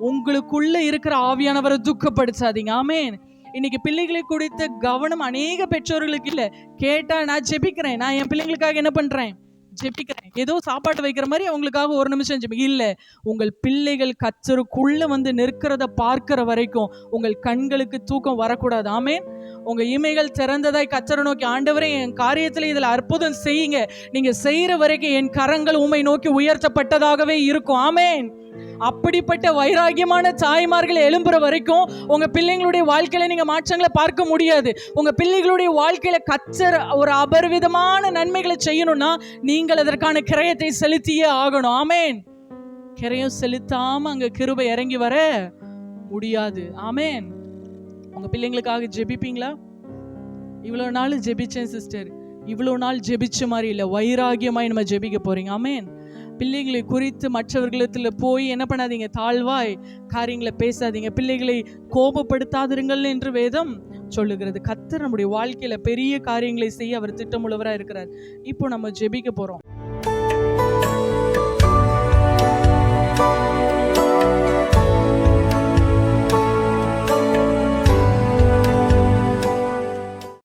உங்களுக்குள்ள இருக்கிற ஆவியானவரை துக்கப்படுத்தாதீங்க. ஆமேன். இன்னைக்கு பிள்ளைகளை குறித்த கவனம் அநேக பெற்றோர்களுக்கு இல்ல. கேட்டா நான் ஜெபிக்கிறேன், நான் என் பிள்ளைங்களுக்காக என்ன பண்றேன், ஜெபிக்கிறேன், ஏதோ சாப்பாட்டு வைக்கிற மாதிரி அவங்களுக்காக ஒரு நிமிஷம் ஜெபி இல்ல. உங்கள் பிள்ளைகள் கர்த்தருக்குள்ள வந்து நிற்கிறத பார்க்கிற வரைக்கும் உங்கள் கண்களுக்கு தூக்கம் வரக்கூடாது. ஆமேன். உங்க இமைகள் திறந்ததாய் கர்த்தரை நோக்கி, ஆண்டவரே என் காரியத்துல இதுல அற்புதம் செய்யுங்க, நீங்க செய்யற வரைக்கும் என் கரங்கள் உம்மை நோக்கி உயர்த்தப்பட்டதாகவே இருக்கும். ஆமேன். அப்படிப்பட்ட வைராகியமான தாய்மார்கள் எழும்புற வரைக்கும் உங்க பிள்ளைங்களுடைய வாழ்க்கையில நீங்க மாற்றங்களை பார்க்க முடியாது. உங்க பிள்ளைகளுடைய வாழ்க்கையில கர்த்தர் ஒரு அபரிவிதமான நன்மைகளை செய்யணும்னா நீங்கள் அதற்கான கிரயத்தை செலுத்தியே ஆகணும். ஆமேன். கிரயம் செலுத்தாம அங்க கிருபை இறங்கி வர முடியாது. ஆமேன். உங்க பிள்ளைங்களுக்காக ஜெபிப்பீங்களா? இவ்வளவு நாள் ஜெபிச்சேன் சிஸ்டர், இவ்வளவு நாள் ஜெபிச்ச மாதிரி இல்லை, வைராகியமாய் நம்ம ஜெபிக்க போறீங்க. ஆமேன். பிள்ளைகளை குறித்து மற்றவர்களிடத்துல போய் என்ன பண்ணாதீங்க, தாழ்வாய் காரியங்களை பேசாதீங்க. பிள்ளைகளை கோபப்படுத்தாதிருங்கள் என்று வேதம் சொல்லுகிறது. கர்த்தர் நம்முடைய வாழ்க்கையில பெரிய காரியங்களை செய்ய அவர் திட்டமுள்ளவராக இருக்கிறார். இப்போ நம்ம ஜெபிக்க போறோம்.